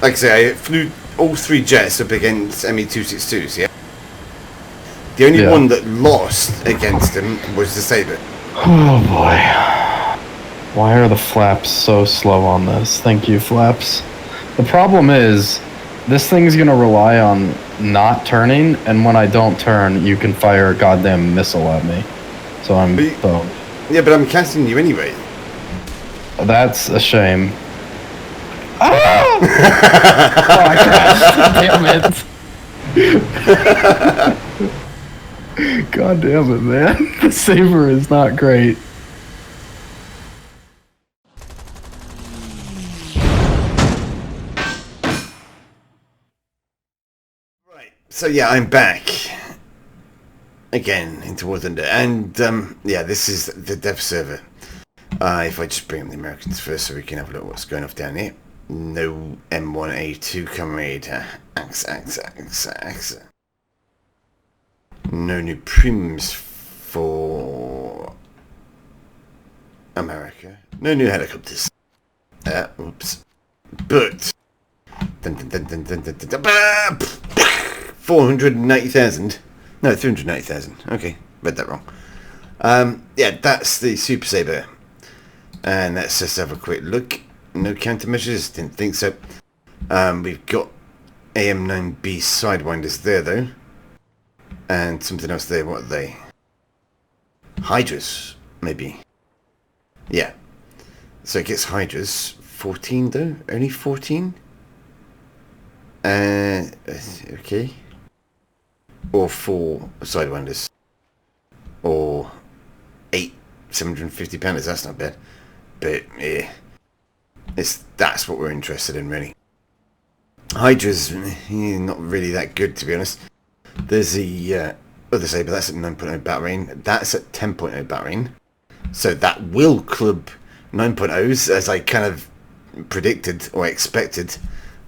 like I say, I flew all 3 jets up against ME-262s, yeah? The only one that lost against him was the Sabre. Oh boy. Why are the flaps so slow on this? Thank you, flaps. The problem is, this thing's gonna rely on not turning, and when I don't turn, you can fire a goddamn missile at me. So I'm boned. Yeah, but I'm casting you anyway. That's a shame. Ah! Oh, I crashed. Damn it. God damn it, man. The Sabre is not great. Right, so yeah, I'm back. Again, into War Thunder. And, yeah, this is the dev server. If I just bring up the Americans first so we can have a look at what's going off down here. No M1A2 comrade. AXA. No new prims for America. No new helicopters. Oops. But 490,000. No, 390,000. Okay, read that wrong. Yeah, that's the Super Sabre. And let's just have a quick look. No countermeasures, didn't think so. We've got AM9B sidewinders there though. And something else there, what are they? Hydras, maybe. Yeah. So it gets Hydras. 14 though? Only 14? Okay. Or 4 sidewinders. Or 8 750 pounders, that's not bad. But yeah. That's what we're interested in really. Hydra's not really that good to be honest. There's the other Sabre, that's at 9.0 battering. That's at 10.0 battering. So that will club 9.0s as I kind of predicted or expected,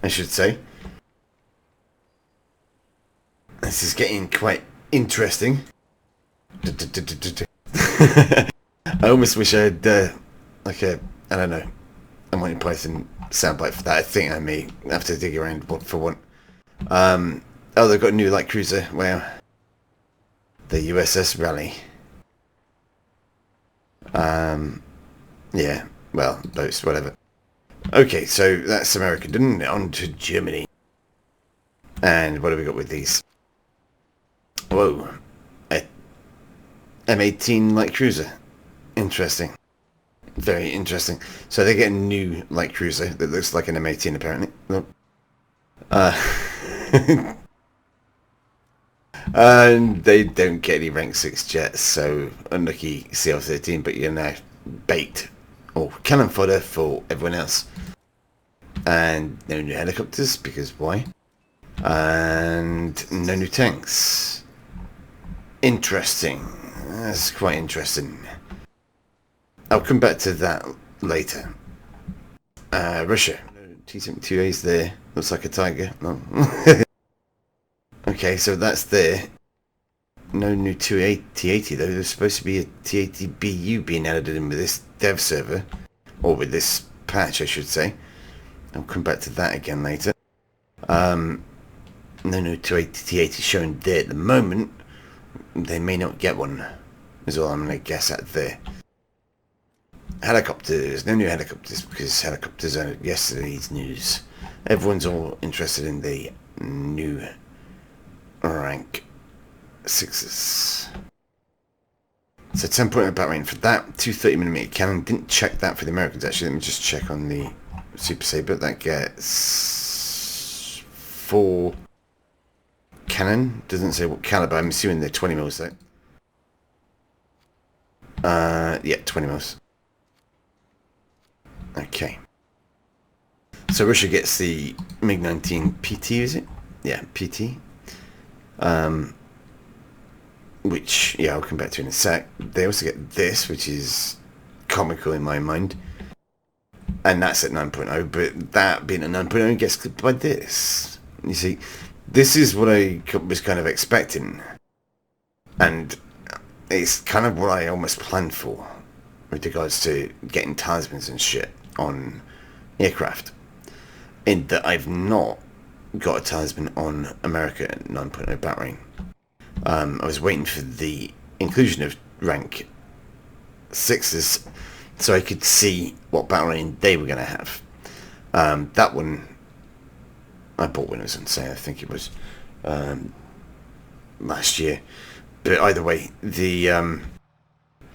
I should say. This is getting quite interesting. I almost wish I had like a, I don't know, a Monty Python soundbite for that. I think I may have to dig around for one. Oh, they've got a new light cruiser. Wow. The USS Raleigh. Yeah, well, boats, whatever. Okay, so that's America done. On to Germany. And what have we got with these? Whoa. A M18 light cruiser. Interesting. Very interesting. So they get a new light cruiser that looks like an M18 apparently. Nope. And they don't get any rank 6 jets, so unlucky CL-13, but you're now bait or cannon fodder for everyone else. And no new helicopters, because why? And no new tanks. Interesting. That's quite interesting. I'll come back to that later. Russia. T-72A's there. Looks like a tiger. No. Okay, so that's there. No new T-80 though. There's supposed to be a T-80BU being added in with this dev server. Or with this patch, I should say. I'll come back to that again later. No new T-80 shown there at the moment. They may not get one. Is all I'm going to guess at there. Helicopters. No new helicopters because helicopters are yesterday's news. Everyone's all interested in the new rank 6s. So 10.0 battering for that. 230mm cannon. Didn't check that for the Americans actually. Let me just check on the Super Sabre. That gets 4 cannon. Doesn't say what caliber. I'm assuming they're 20mm though. Yeah, 20mm. Okay. So Russia gets the MiG-19 PT, is it? Yeah, PT. Which, yeah, I'll come back to in a sec. They also get this, which is comical in my mind. And that's at 9.0, but that being at 9.0 gets clipped by this. You see, this is what I was kind of expecting. And it's kind of what I almost planned for with regards to getting talismans and shit on aircraft. in that I've not got a talisman on America 9.0 battering. I was waiting for the inclusion of rank 6s so I could see what battering they were going to have. That one I bought when it was on sale, I think it was last year. But either way, the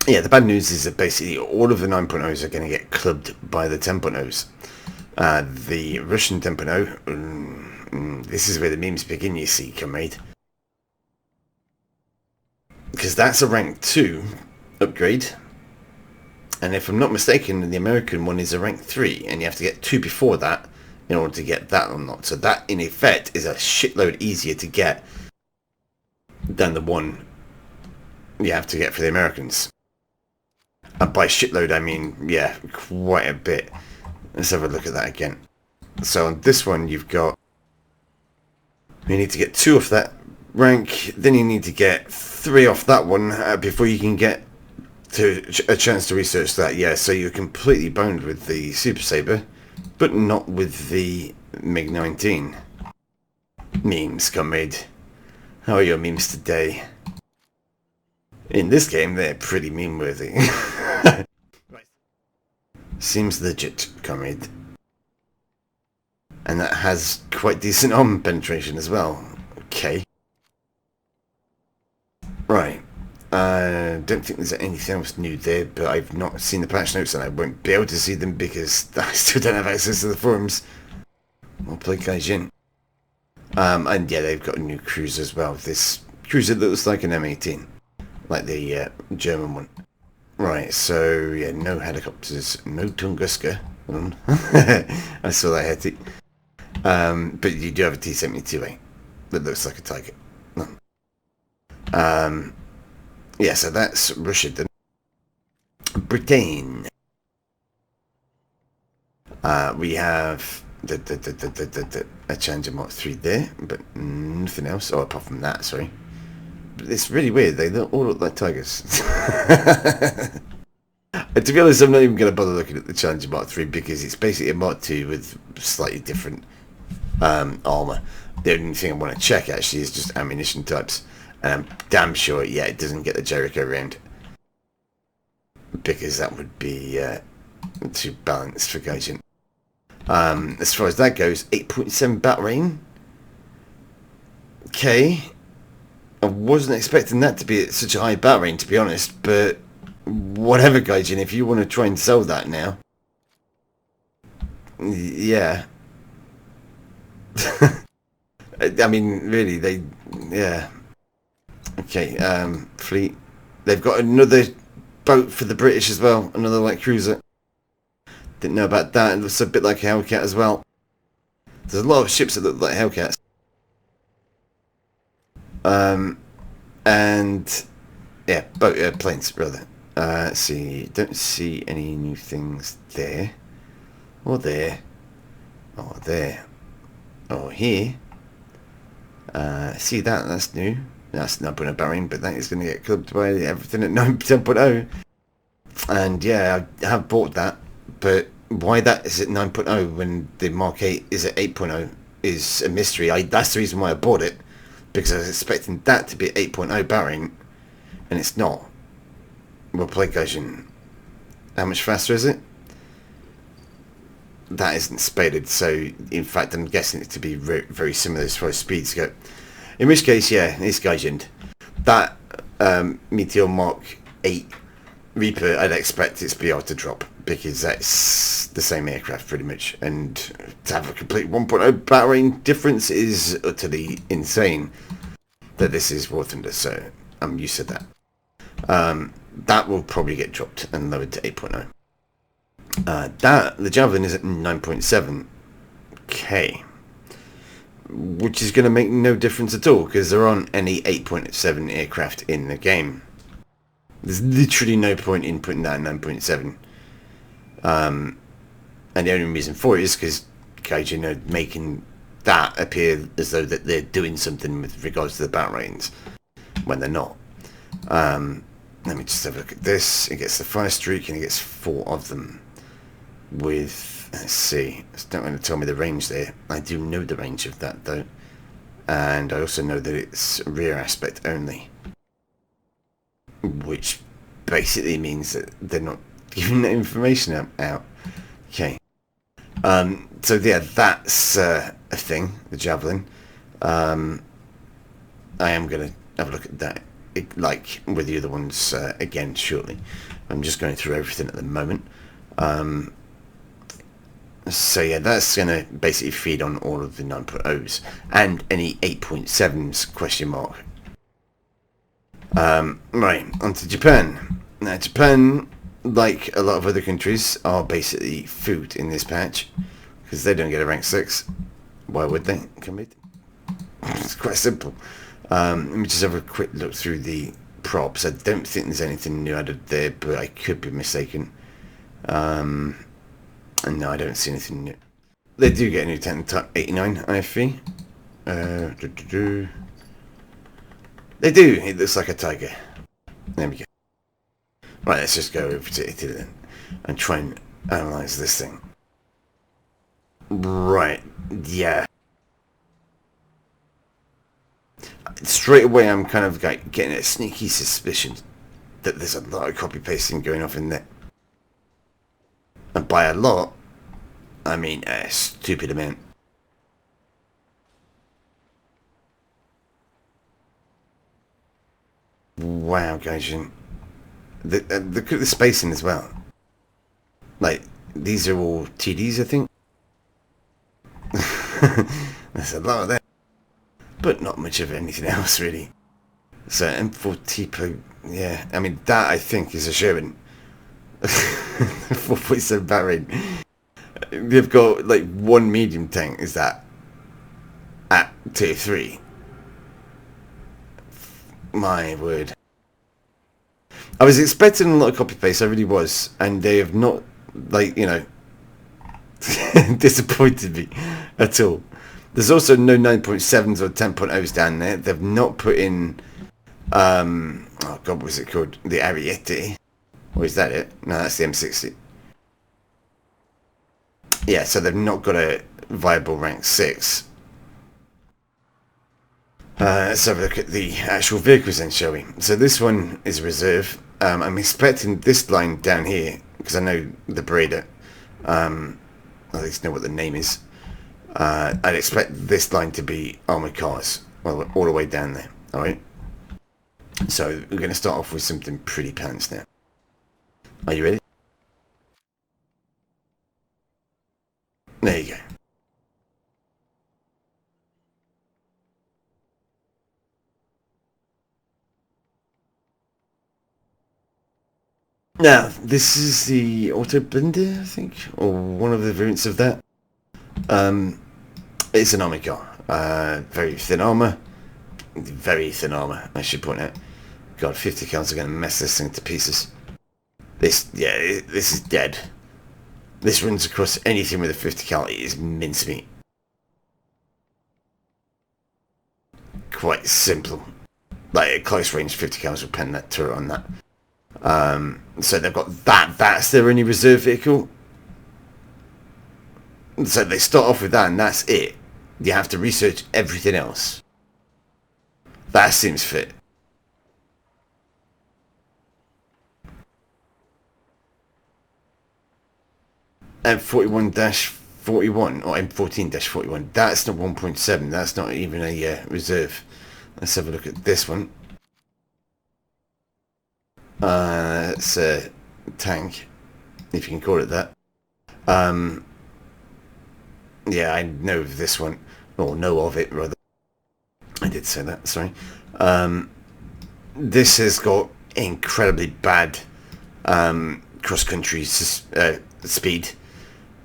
bad news is that basically all of the 9.0s are going to get clubbed by the 10.0s. The Russian 10.0, this is where the memes begin, you see, comrade. Because that's a rank 2 upgrade. And if I'm not mistaken, the American one is a rank 3, and you have to get 2 before that in order to get that unlocked. So that, in effect, is a shitload easier to get than the one you have to get for the Americans. And by shitload, I mean, yeah, quite a bit. Let's have a look at that again. So on this one, you need to get 2 off that rank, then you need to get 3 off that one before you can get to a chance to research that. Yeah, so you're completely boned with the Super Sabre, but not with the MiG-19. Memes, comrade. How are your memes today? In this game, they're pretty meme-worthy. Seems legit, comrade. And that has quite decent arm penetration as well. Okay. Right. I don't think there's anything else new there, but I've not seen the patch notes and I won't be able to see them because I still don't have access to the forums. I'll play Gaijin. And yeah, they've got a new cruiser as well. This cruiser looks like an M18. Like the German one. Right, so yeah, no helicopters, no Tunguska. I saw that Hetty. But you do have a T-72A that looks like a Tiger. Yeah, so that's Russia then. Britain. We have a Challenger Mark 3 there, but nothing else. Oh, apart from that, sorry. But it's really weird. They all look like tigers. To be honest, I'm not even going to bother looking at the Challenger Mark 3 because it's basically a Mark 2 with slightly different armour. The only thing I want to check actually is just ammunition types. And I'm damn sure, yeah, it doesn't get the Jericho round. Because that would be too balanced for Gaijin. As far as that goes, 8.7 battering. Okay. I wasn't expecting that to be at such a high battering, to be honest, but whatever, Gaijin, if you want to try and sell that now. Yeah. I mean, really, yeah. Okay, fleet. They've got another boat for the British as well, another light cruiser. Didn't know about that, it looks a bit like a Hellcat as well. There's a lot of ships that look like Hellcats. And yeah, planes rather. Let's see, don't see any new things there. Or there. Or there. Or here. See that's new. That's not a bearing, but that is going to get clubbed by everything at 9.0. And yeah, I have bought that, but why that is at 9.0 when the Mark 8 is at 8.0 is a mystery. That's the reason why I bought it, because I was expecting that to be 8.0 bearing, and it's not. We'll play Gaijin. How much faster is it? That isn't spaded, so in fact I'm guessing it to be very similar as far as speeds go. In which case, yeah, it's Gaijin. That Meteor Mark 8 Reaper, I'd expect it to be able to drop, because that's the same aircraft pretty much, and to have a complete 1.0 battering difference is utterly insane. That this is War Thunder, so I'm used to that. That will probably get dropped and lowered to 8.0. The Javelin is at 9.7k, which is going to make no difference at all because there aren't any 8.7 aircraft in the game. There's literally no point in putting that at 9.7. And the only reason for it is because Gaijin are making that appear as though that they're doing something with regards to the bat rains when they're not. Let me just have a look at this. It gets the fire streak and it gets 4 of them with Let's see. It's not going to tell me the range there. I do know the range of that though. And I also know that it's rear aspect only. Which basically means that they're not giving that information out. Okay. So yeah, that's a thing, the Javelin. I am going to have a look at that, like with the other ones again shortly. I'm just going through everything at the moment. So yeah, that's going to basically feed on all of the 9.0s and any 8.7s question mark. Right, on to Japan. Now Japan, like a lot of other countries, are basically food in this patch because they don't get a rank 6. Why would they? It's quite simple. Let me just have a quick look through the props. I don't think there's anything new added there, but I could be mistaken. No, I don't see anything new. They do get a new tank type 89 IFV. They do. It looks like a tiger. There we go. Right, let's just go over to Italy then and try and analyze this thing. Right, yeah. Straight away, I'm kind of like getting a sneaky suspicion that there's a lot of copy pasting going off in there. And by a lot, I mean a stupid amount. Wow, Gaijin. Look at the spacing as well. Like, these are all TDs, I think. There's a lot of that. But not much of anything else, really. So, M4 TPO, yeah. I mean, that, I think, is a showing. 4.7 battery. They've got, like, one medium tank, is that? At tier 3. My word. I was expecting a lot of copy paste, I really was, and they have not, like, you know, disappointed me at all. There's also no 9.7s or 10.0s down there. They've not put in, oh god, what was it called? The Ariete. Or is that it? No, that's the M60. Yeah, so they've not got a viable rank 6. Let's have a look at the actual vehicles then, shall we? So this one is a reserve. I'm expecting this line down here, because I know the breeder. I at least know what the name is. I'd expect this line to be Armoured Cars, well, all the way down there, alright? So we're going to start off with something pretty pants now. Are you ready? There you go. Now, this is the Auto Blender, I think, or one of the variants of that. It's an army car. Very thin armor. Very thin armor, I should point out. God, 50 cals are going to mess this thing to pieces. This is dead. This runs across anything with a 50 cal. It is mincemeat. Quite simple. Like, at close range, 50 cals will pen that turret on that. So they've got that. That's their only reserve vehicle. So they start off with that, and that's it. You have to research everything else. That seems fit. M41-41 or M14-41. That's not 1.7. That's not even a reserve. Let's have a look at this one. It's a tank, if you can call it that. Yeah, I know of this one, or know of it rather. I did say that, sorry. This has got incredibly bad cross-country speed.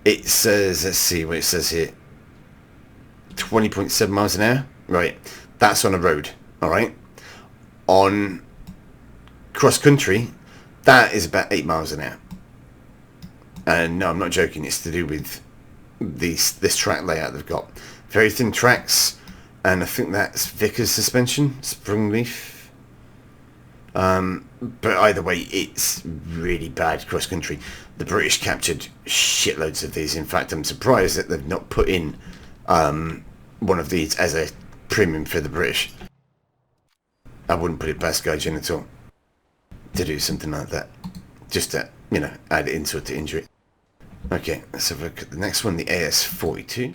It says, let's see what it says here, 20.7 miles an hour. Right, that's on a road, alright? On cross-country, that is about 8 miles an hour. And no, I'm not joking, it's to do with this track layout they've got. Very thin tracks, and I think that's Vickers suspension, sprung leaf. But either way, it's really bad cross-country. The British captured shitloads of these. In fact, I'm surprised that they've not put in one of these as a premium for the British. I wouldn't put it past Gaijin at all to do something like that. Just to, you know, add insult to injury. Okay, let's have a look at the next one, the AS-42.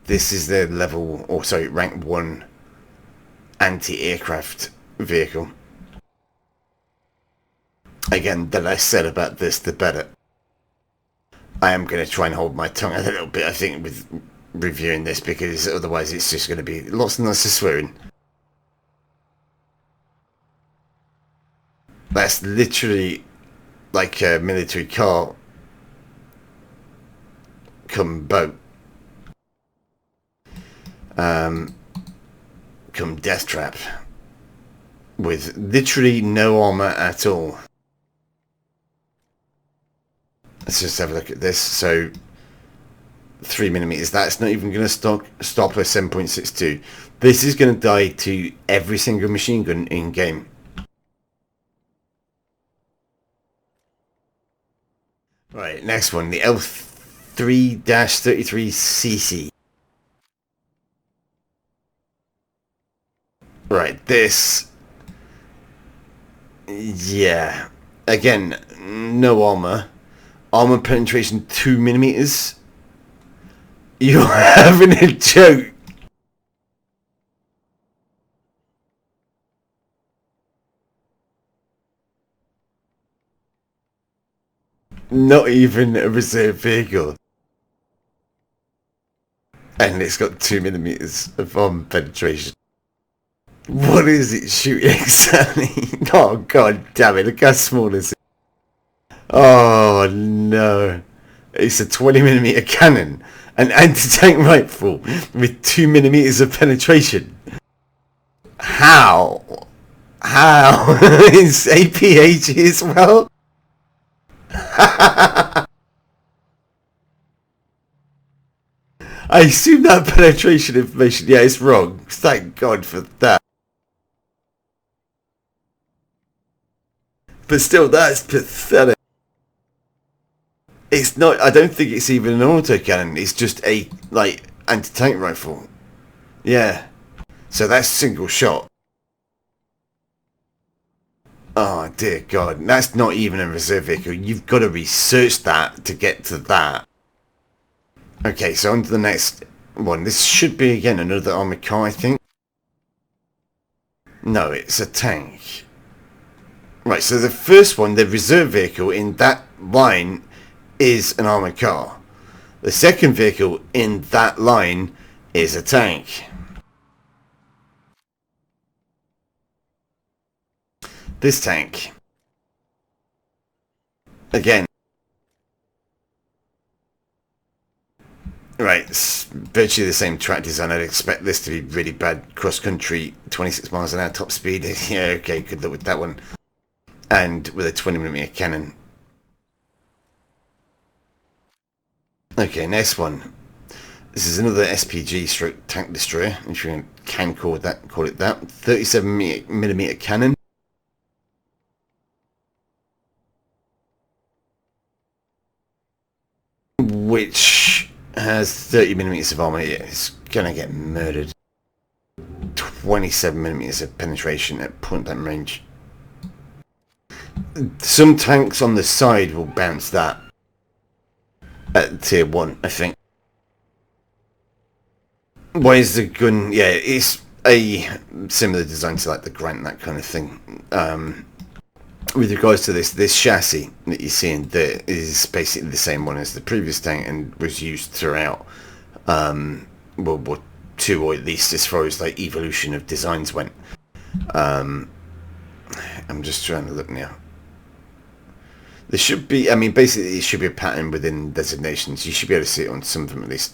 This is their level, or sorry, rank 1 anti-aircraft vehicle. Again, the less said about this, the better. I am going to try and hold my tongue a little bit, I think, with reviewing this, because otherwise it's just going to be lots and lots of swearing. That's literally like a military car come boat. Come death trap. With literally no armor at all. Let's just have a look at this. So 3mm, that's not even going to stop a 7.62. This is going to die to every single machine gun in game. Right, next one, the L3-33cc. Right, this, yeah, again, no armor penetration 2mm. You're having a joke. Not even a reserve vehicle. And it's got 2mm of armor penetration. What is it shooting exactly? Oh god damn it, look how small this is. Oh no. It's a 20mm cannon. An anti-tank rifle with 2mm of penetration. How? How? It's APH as well? I assume that penetration information, yeah, it's wrong. Thank God for that. But still, that's pathetic. It's not, I don't think it's even an autocannon. It's just a, like, anti-tank rifle. Yeah. So that's single shot. Oh, dear God. That's not even a reserve vehicle. You've got to research that to get to that. Okay, so on to the next one. This should be, again, another armoured car, I think. No, it's a tank. Right, so the first one, the reserve vehicle in that line is an armoured car. The second vehicle in that line is a tank. This tank, again, right, it's virtually the same track design. I'd expect this to be really bad cross-country, 26 miles an hour top speed. Yeah, okay, good luck with that one. And with a 20mm cannon. Okay, next one. This is another SPG stroke tank destroyer, if you can call it that. 37mm cannon. Which has 30mm of armor. Yeah, it's gonna get murdered. 27mm of penetration at point blank range. Some tanks on the side will bounce that at tier 1, I think. Why is the gun? Yeah, it's a similar design to like the Grant, that kind of thing. With regards to this chassis that you see in there is basically the same one as the previous tank and was used throughout World War II, or at least as far as like evolution of designs went. I'm just trying to look now. There should be, I mean, basically it should be a pattern within designations. You should be able to see it on some of them at least.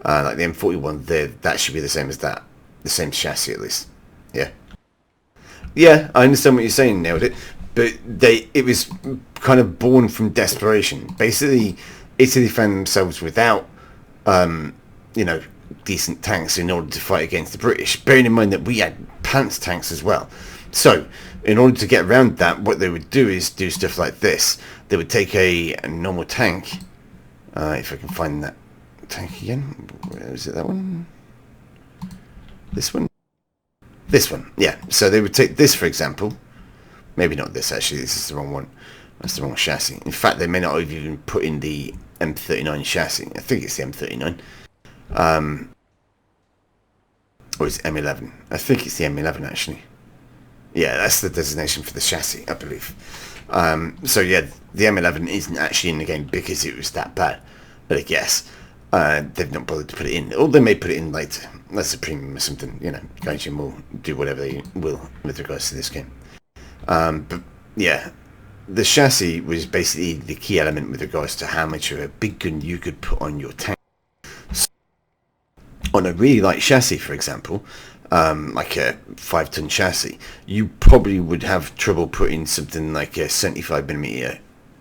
Like the M41 there, that should be the same as that. The same chassis at least. Yeah. Yeah, I understand what you're saying, nailed it. But it was kind of born from desperation. Basically, Italy found themselves without you know, decent tanks in order to fight against the British, bearing in mind that we had pants tanks as well. So in order to get around that, what they would do is do stuff like this. They would take a normal tank, if I can find that tank again. Where is it? That one? This one? This one, yeah. So they would take this, for example. Maybe not this, actually. This is the wrong one. That's the wrong chassis. In fact, they may not have even put in the M39 chassis. I think it's the M39. Or it's M11. I think it's the M11, actually. Yeah, that's the designation for the chassis, I believe. So, yeah, the M11 isn't actually in the game because it was that bad. But I guess they've not bothered to put it in. Or they may put it in later. That's a premium or something. You know, Gaijin will do whatever they will with regards to this game. But, yeah, the chassis was basically the key element with regards to how much of a big gun you could put on your tank. So, on a really light chassis, for example, like a 5-ton chassis, you probably would have trouble putting something like a 75mm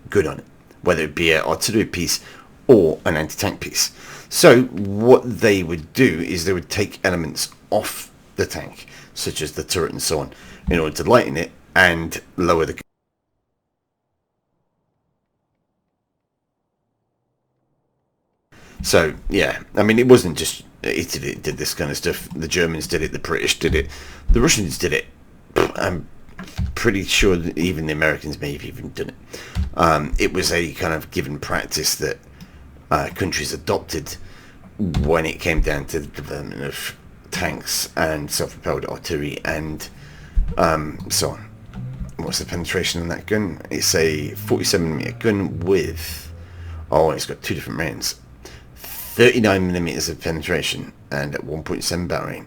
gun on it, whether it be an artillery piece or an anti-tank piece. So what they would do is they would take elements off the tank, such as the turret and so on, in order to lighten it and lower the gun. So yeah, I mean, it wasn't just Italy did this kind of stuff. The Germans did it, the British did it, the Russians did it. I'm pretty sure that even the Americans may have even done it. It was a kind of given practice that countries adopted when it came down to the development of tanks and self-propelled artillery and so on. What's the penetration on that gun? It's a 47mm gun with, it's got two different rounds. 39mm of penetration and at 1.7 barrel rate.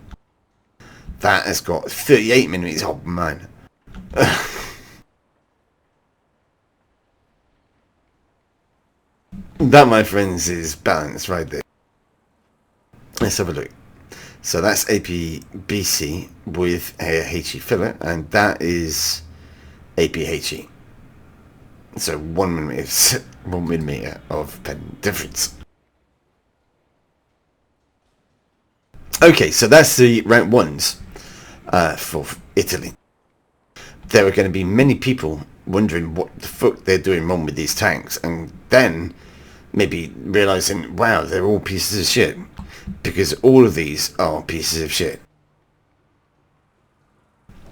That has got 38mm. Oh man. That, my friends, is balance right there. Let's have a look. So that's APBC with a HE filler, and that is APHE. So 1mm of pen difference. Okay, so that's the rank ones for Italy. There are going to be many people wondering what the fuck they're doing wrong with these tanks, and then maybe realizing, wow, they're all pieces of shit, because all of these are pieces of shit.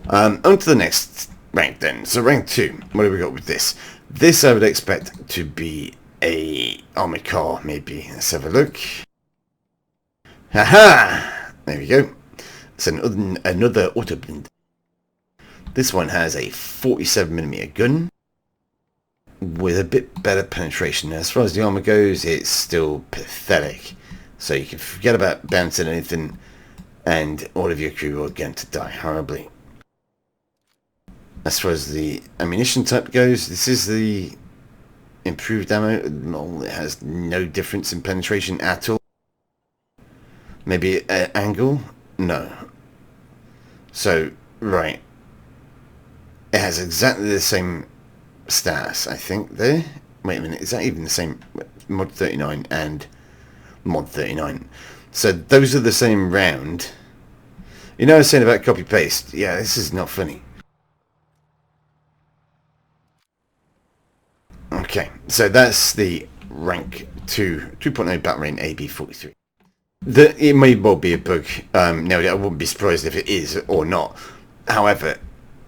On to the next rank then. So rank 2, what have we got with this? This I would expect to be a armoured car, maybe. Let's have a look. Haha! There we go. It's another auto blind. This one has a 47mm gun with a bit better penetration. As far as the armor goes, it's still pathetic. So you can forget about bouncing anything, and all of your crew are going to die horribly. As far as the ammunition type goes, this is the improved ammo. It has no difference in penetration at all. Maybe angle? No. So, right. It has exactly the same stats, I think, there. Wait a minute, is that even the same? Mod 39 and Mod 39. So those are the same round. You know I was saying about copy-paste? Yeah, this is not funny. Okay, so that's the rank 2, 2.0 battle rating AB43. It may well be a bug. No, I wouldn't be surprised if it is or not. However,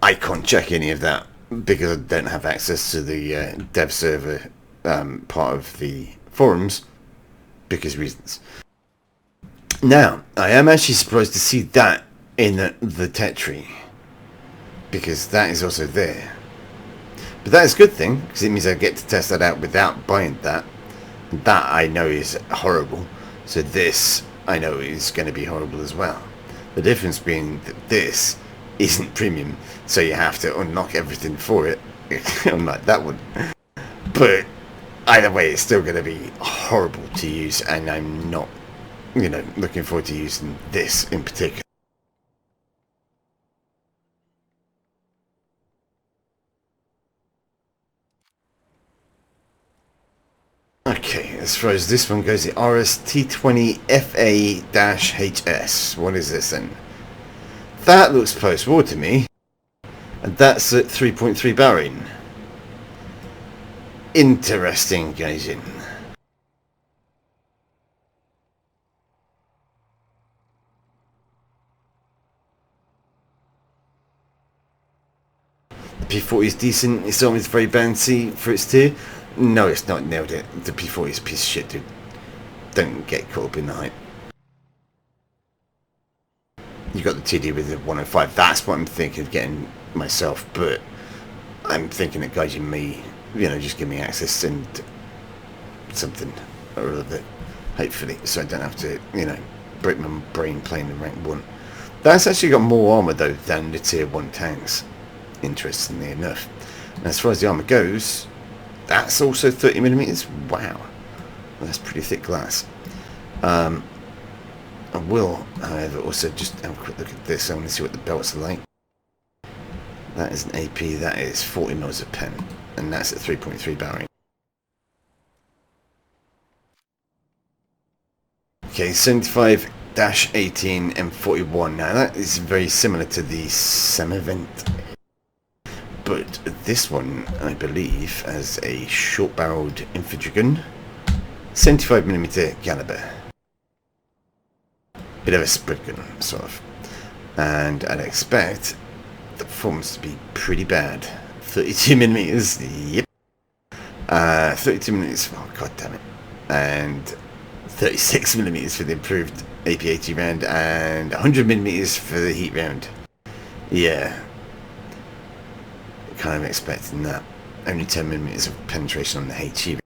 I can't check any of that because I don't have access to the dev server part of the forums because reasons. Now, I am actually surprised to see that in the tech tree because that is also there. But that is a good thing because it means I get to test that out without buying that. That I know is horrible. So this, I know, is going to be horrible as well. The difference being that this isn't premium, so you have to unlock everything for it, unlike that one. But either way, it's still going to be horrible to use, and I'm not, looking forward to using this in particular. Okay, as far as this one goes, the RST20FA-HS. What is this then? That looks post-war to me. And that's at 3.3 barring. Interesting, Gaijin. The P40 is decent. It's always very bouncy for its tier. No, it's not. Nailed it. The P40 is a piece of shit, dude. Don't get caught up in the hype. You got the TD with the 105. That's what I'm thinking of getting myself, but I'm thinking that Gaijin may, just give me access and something or other, hopefully, so I don't have to, break my brain playing the rank 1. That's actually got more armour though than the tier 1 tanks, interestingly enough. And as far as the armour goes, that's also 30mm. Wow, that's pretty thick glass. I will, however, also just have a quick look at this. I want to see what the belts are like. That is an AP, that is 40mm of pen, and that's at 3.3 barring. Okay, 75-18 M41. Now that is very similar to the Sem-Event, but this one, I believe, has a short-barreled infantry gun, 75mm caliber. Bit of a spread gun, sort of. And I'd expect the performance to be pretty bad. 32mm, yep. 32mm, oh god damn it. And 36mm for the improved AP-80 round, and 100mm for the heat round. Yeah. Kind of expecting that. Only 10mm of penetration on the HE.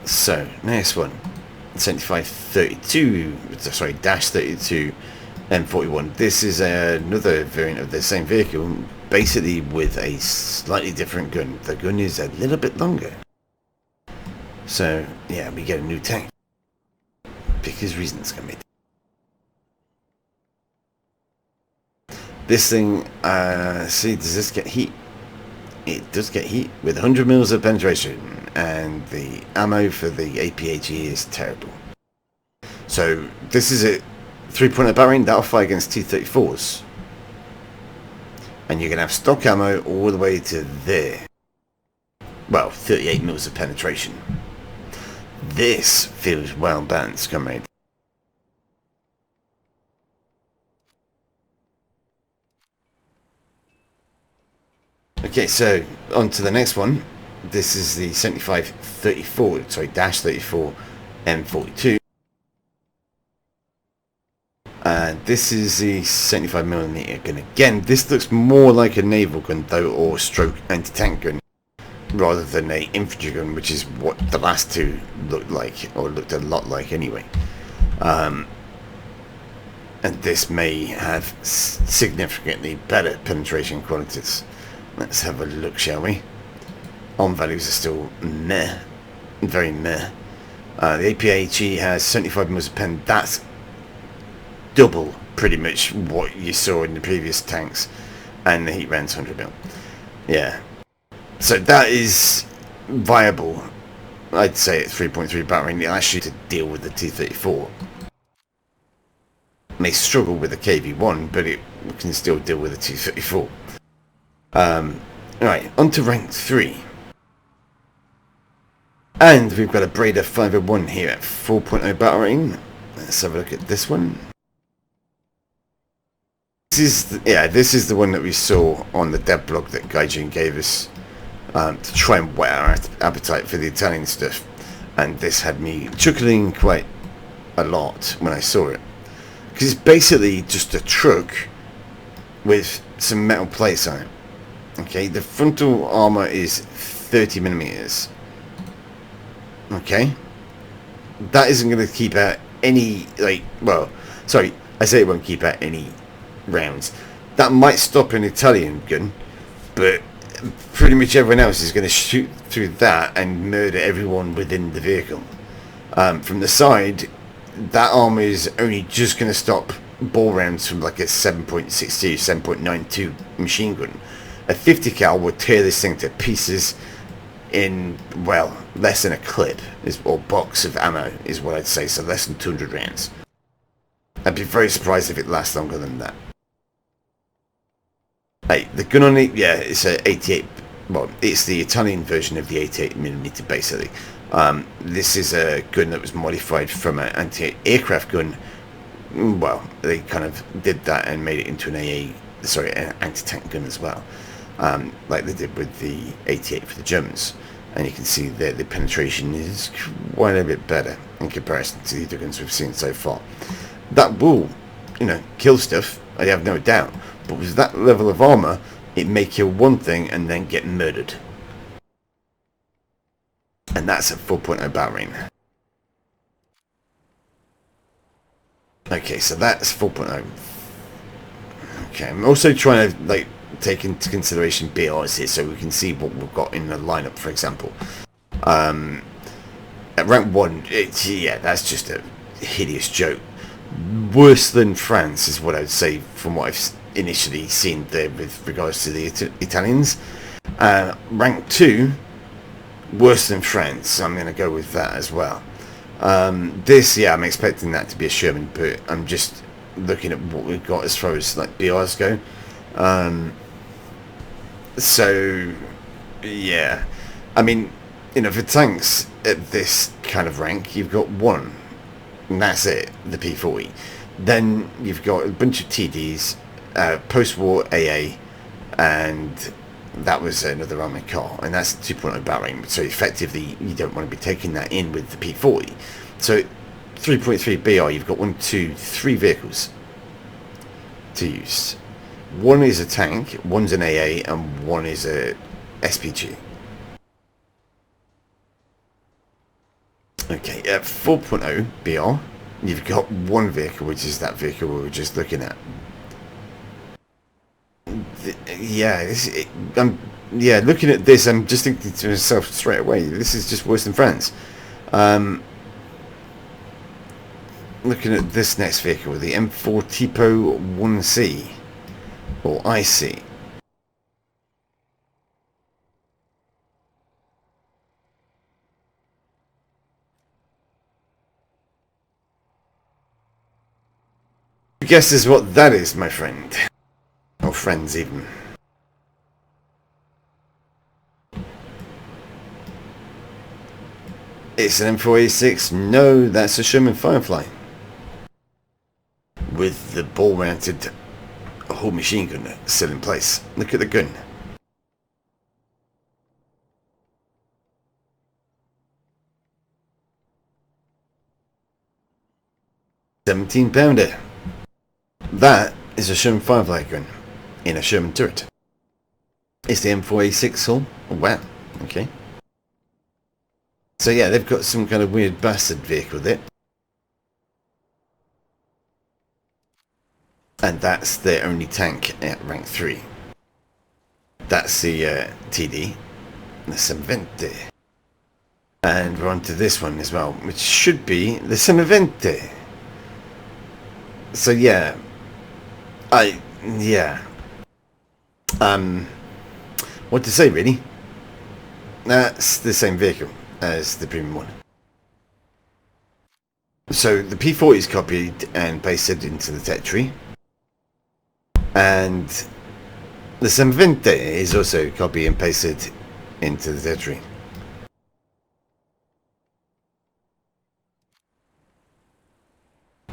So, next one. 75-32, sorry, -32 M41. This is another variant of the same vehicle, basically with a slightly different gun. The gun is a little bit longer. So, yeah, we get a new tank. Because reasons can be. This thing, see, does this get heat? It does get heat with 100mm of penetration, and the ammo for the AP-HE is terrible. So this is a 3.0 barring. That'll fight against T-34s, and you're gonna have stock ammo all the way to there. Well, 38mm of penetration. This feels well balanced, comrade. Okay, so on to the next one. This is the 75-34, sorry, -34 M42. This is the 75mm gun. Again, this looks more like a naval gun though, or stroke anti-tank gun, rather than a infantry gun, which is what the last two looked like, or looked a lot like anyway. And this may have significantly better penetration qualities. Let's have a look, shall we? On values are still meh, very meh. The AP-HE has 75mm of pen. That's double, pretty much, what you saw in the previous tanks, and the heat round's 100mm. Yeah. So that is viable, I'd say, at 3.3 barring. It'll ask you to deal with the T-34. May struggle with the KV-1, but it can still deal with the T-34. Right, on to rank 3. And we've got a Breda 501 here at 4.0 battering. Let's have a look at this one. This is the one that we saw on the dev blog that Gaijin gave us to try and whet our appetite for the Italian stuff. And this had me chuckling quite a lot when I saw it. Because it's basically just a truck with some metal plates on it. Okay, the frontal armor is 30mm. Okay, that isn't going to keep out any, well, sorry, I say it won't keep out any rounds. That might stop an Italian gun, but pretty much everyone else is going to shoot through that and murder everyone within the vehicle. From the side, that armor is only just going to stop ball rounds from like a 7.62, 7.92 machine gun. A 50 cal will tear this thing to pieces in, well, less than a clip, or box of ammo, is what I'd say, so less than 200 rounds. I'd be very surprised if it lasts longer than that. Hey, the gun on it, yeah, it's a 88, well, it's the Italian version of the 88mm, basically. This is a gun that was modified from an anti-aircraft gun. Well, they kind of did that and made it into an an anti-tank gun as well, like they did with the 88 for the Germans. And you can see that the penetration is quite a bit better in comparison to the other guns we've seen so far. That will, kill stuff, I have no doubt. But with that level of armor, it may kill one thing and then get murdered. And that's a 4.0 barrel ring. Okay, so that's 4.0. Okay, I'm also trying to take into consideration BRs here so we can see what we've got in the lineup, for example. At rank 1, yeah, that's just a hideous joke. Worse than France is what I would say from what I've initially seen there with regards to the Italians. Rank 2, worse than France. I'm going to go with that as well. This, yeah, I'm expecting that to be a Sherman, but I'm just looking at what we've got as far as BRs go. So, yeah, I mean, for tanks at this kind of rank, you've got one, and that's it, the P40. Then you've got a bunch of TDs, post-war AA, and that was another armoured car, and that's 2.0 barrel ring. So effectively, you don't want to be taking that in with the P40. So 3.3 BR, you've got 1, 2, 3 vehicles to use. One is a tank, one's an AA, and one is a SPG. Okay, at 4.0 BR, you've got one vehicle, which is that vehicle we were just looking at. Looking at this, I'm just thinking to myself straight away, this is just worse than France. Looking at this next vehicle, the M4 Tipo 1C, or IC. Guess is what that is, my friend. Or friends, even. It's an M4A6. No, that's a Sherman Firefly. With the ball-mounted whole machine gun still in place. Look at the gun. £17. That is a Sherman Firefly gun in a Sherman turret. It's the M4A6 hull. Oh, wow. Okay. So yeah, they've got some kind of weird bastard vehicle there. And that's their only tank at rank 3. That's the TD, the Semvente. And we're on to this one as well, which should be the Semvente. So yeah, what to say really? That's the same vehicle as the premium one. So the P40 is copied and pasted into the tech tree. And the Semvente is also copied and pasted into the tech tree.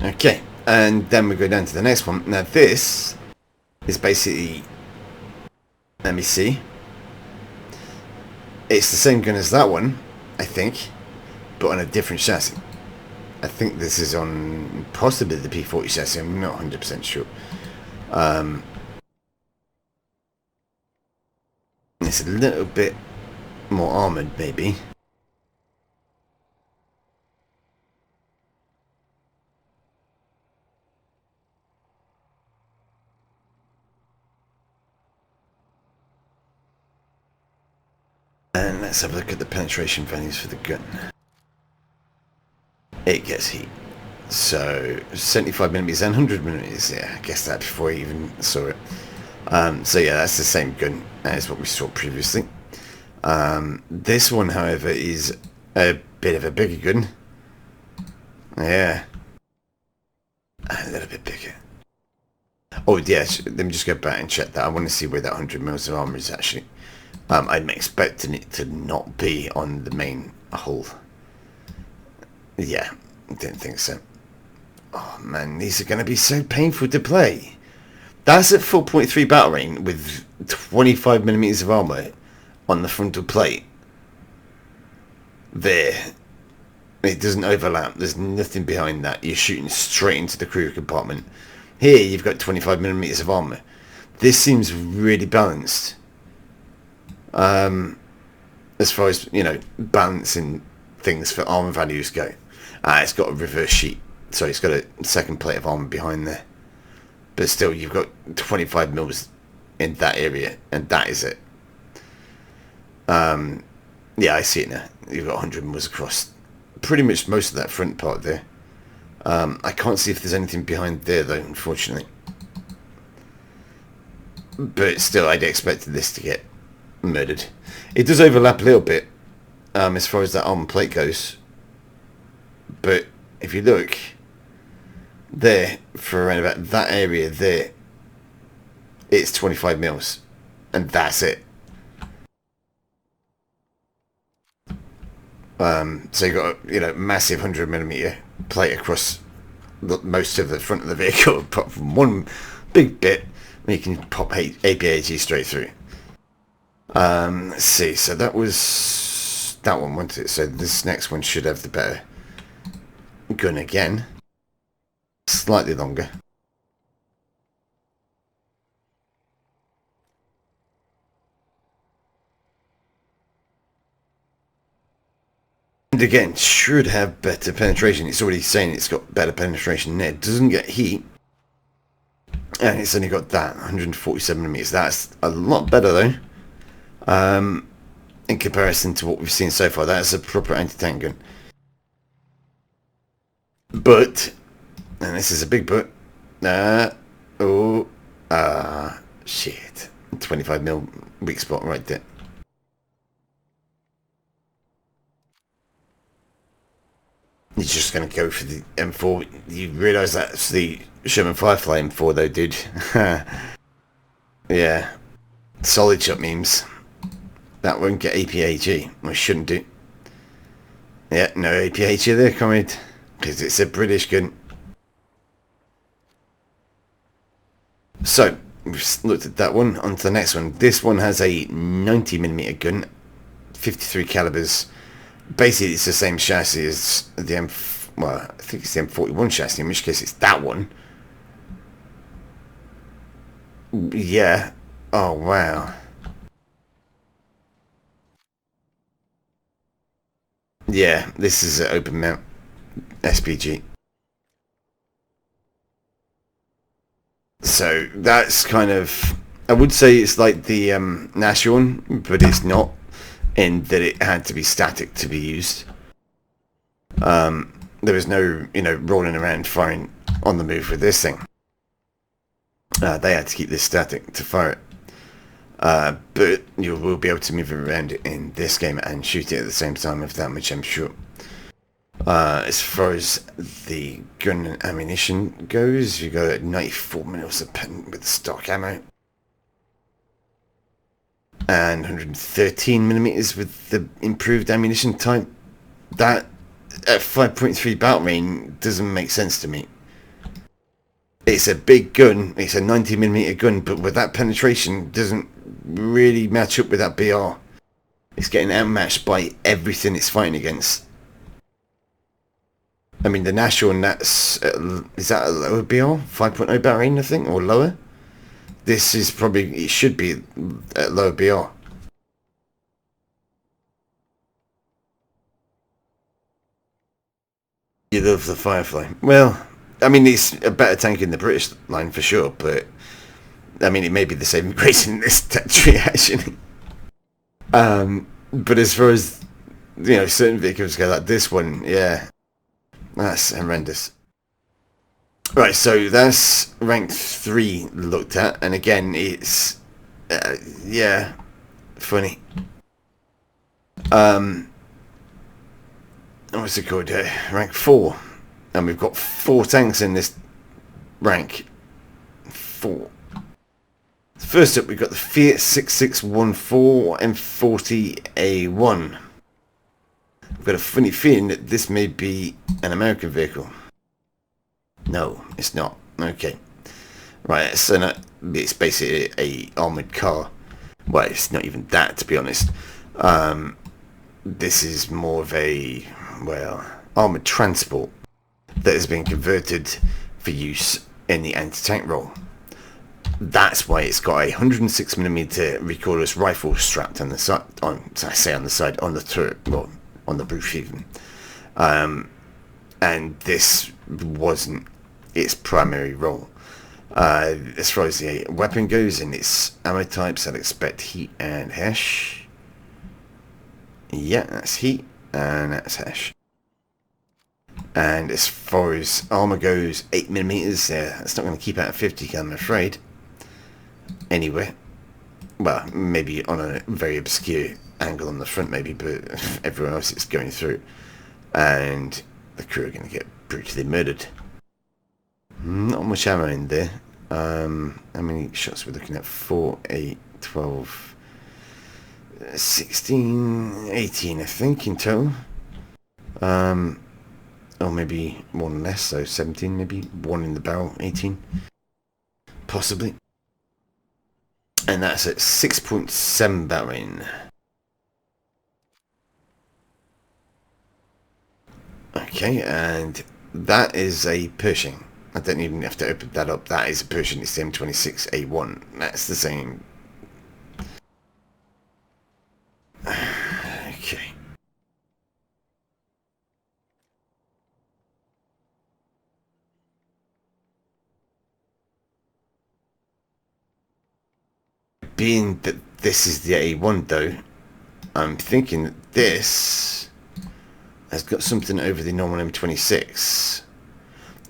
Okay, and then we go down to the next one. Now this is basically, let me see, it's the same gun as that one, I think, but on a different chassis. I think this is on possibly the P40 chassis, I'm not 100% sure. It's a little bit more armoured maybe. And let's have a look at the penetration values for the gun. It gets heat. So 75mm and 100mm, yeah, I guessed that before I even saw it. So yeah, that's the same gun as what we saw previously. This one, however, is a bit of a bigger gun. Yeah. A little bit bigger. Oh, yeah, let me just go back and check that. I want to see where that 100 mils of armor is actually. I'm expecting it to not be on the main hull. Yeah, didn't think so. Oh, man, these are going to be so painful to play. That's at 4.3 battle rate with 25 millimeters of armor on the frontal plate. There. It doesn't overlap. There's nothing behind that. You're shooting straight into the crew compartment. Here, you've got 25 millimeters of armor. This seems really balanced. As far as, you know, balancing things for armor values go. It's got a reverse sheet. So it's got a second plate of armor behind there. But still, you've got 25 mils in that area. And that is it. Yeah, I see it now. You've got 100 mils across pretty much most of that front part there. I can't see if there's anything behind there though, unfortunately. But still, I'd expected this to get murdered. It does overlap a little bit as far as that armor plate goes. But if you look there, for around about that area there, it's 25 mils. And that's it. So you've got a, you know, massive 100mm plate across most of the front of the vehicle, apart from one big bit where you can pop APAG straight through. Let's see, so that was that one, wasn't it? So this next one should have the better gun again. Slightly longer. And again, should have better penetration. It's already saying it's got better penetration there. It doesn't get heat. And it's only got that, 147mm. That's a lot better though. In comparison to what we've seen so far. That's a proper anti-tank gun. But, and this is a big but, shit. 25mm weak spot right there. You're just going to go for the M4. You realise that's the Sherman Firefly M4 though, dude. Yeah. Solid shot memes. That won't get APAG. Or shouldn't do. Yeah, no APAG there, comrade. Because it's a British gun. So, we've looked at that one. On to the next one. This one has a 90mm gun. 53 calibers. Basically, it's the same chassis as the well, I think it's the M41 chassis, in which case it's that one. Yeah. Oh, wow. Yeah, this is an open mount SPG. So, that's kind of... I would say it's like the Nash one, but it's not. In that it had to be static to be used. There was no, you know, rolling around firing on the move with this thing. They had to keep this static to fire it. But you will be able to move around it in this game and shoot it at the same time, of that much I'm sure. As far as the gun and ammunition goes, you go at 94 mils a pen with stock ammo. And 113mm with the improved ammunition type. That at 5.3 battle range doesn't make sense to me. It's a big gun, it's a 90mm gun, but with that penetration doesn't really match up with that BR. It's getting outmatched by everything it's fighting against. I mean, the Nash one, that's is that a lower BR? 5.0 battle range, I think, or lower? This is probably, it should be at low BR. You love the Firefly. Well, I mean, it's a better tank in the British line for sure, but I mean, it may be the same grace in this territory actually. But as far as, you know, certain vehicles go, like this one, yeah, that's horrendous. Right, so that's rank 3 looked at, and again, it's, yeah, funny. What's it called? Rank 4. And we've got 4 tanks in this rank 4. First up, we've got the Fiat 6614 M40A1. I've got a funny feeling that this may be an American vehicle. No, it's not. Okay. Right, so it's basically a armoured car. Well, it's not even that, to be honest. This is more of a, well, armoured transport that has been converted for use in the anti-tank role. That's why it's got a 106mm recoilless rifle strapped on the side, on the turret, well, on the roof even. And this wasn't its primary role. As far as the weapon goes and its ammo types, I'd expect heat and hash. Yeah, that's heat and that's hash. And as far as armor goes, 8mm. That's not going to keep out a 50 cal, I'm afraid. Anyway, well, maybe on a very obscure angle on the front, maybe, but everyone else it's going through, and the crew are going to get brutally murdered. Not much ammo in there. How many shots we're looking at? 4, 8, 12, 16, 18, I think, in total. Or maybe one less, so 17, maybe. 1 in the barrel, 18. Possibly. And that's at 6.7 barrel. Okay, and that is a Pershing. I don't even have to open that up. That is a Pershing. It's the M26A1. That's the same. Okay. Being that this is the A1 though, I'm thinking that this has got something over the normal M26.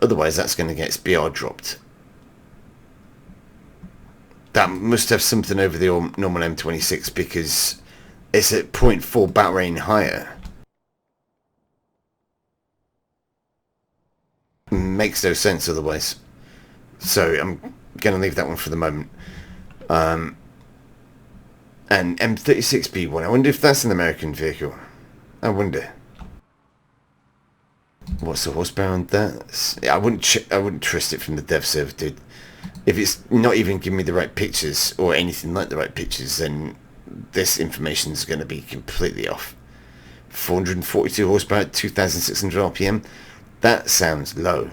Otherwise that's going to get its BR dropped. That must have something over the normal M26 because it's at 0.4 bat range higher. Makes no sense otherwise. So I'm going to leave that one for the moment. And M36B1, I wonder if that's an American vehicle. I wonder. What's the horsepower on that? I wouldn't trust it from the dev server, dude. If it's not even giving me the right pictures or anything like the right pictures, then this information is going to be completely off. 442 horsepower, 2,600 RPM. That sounds low.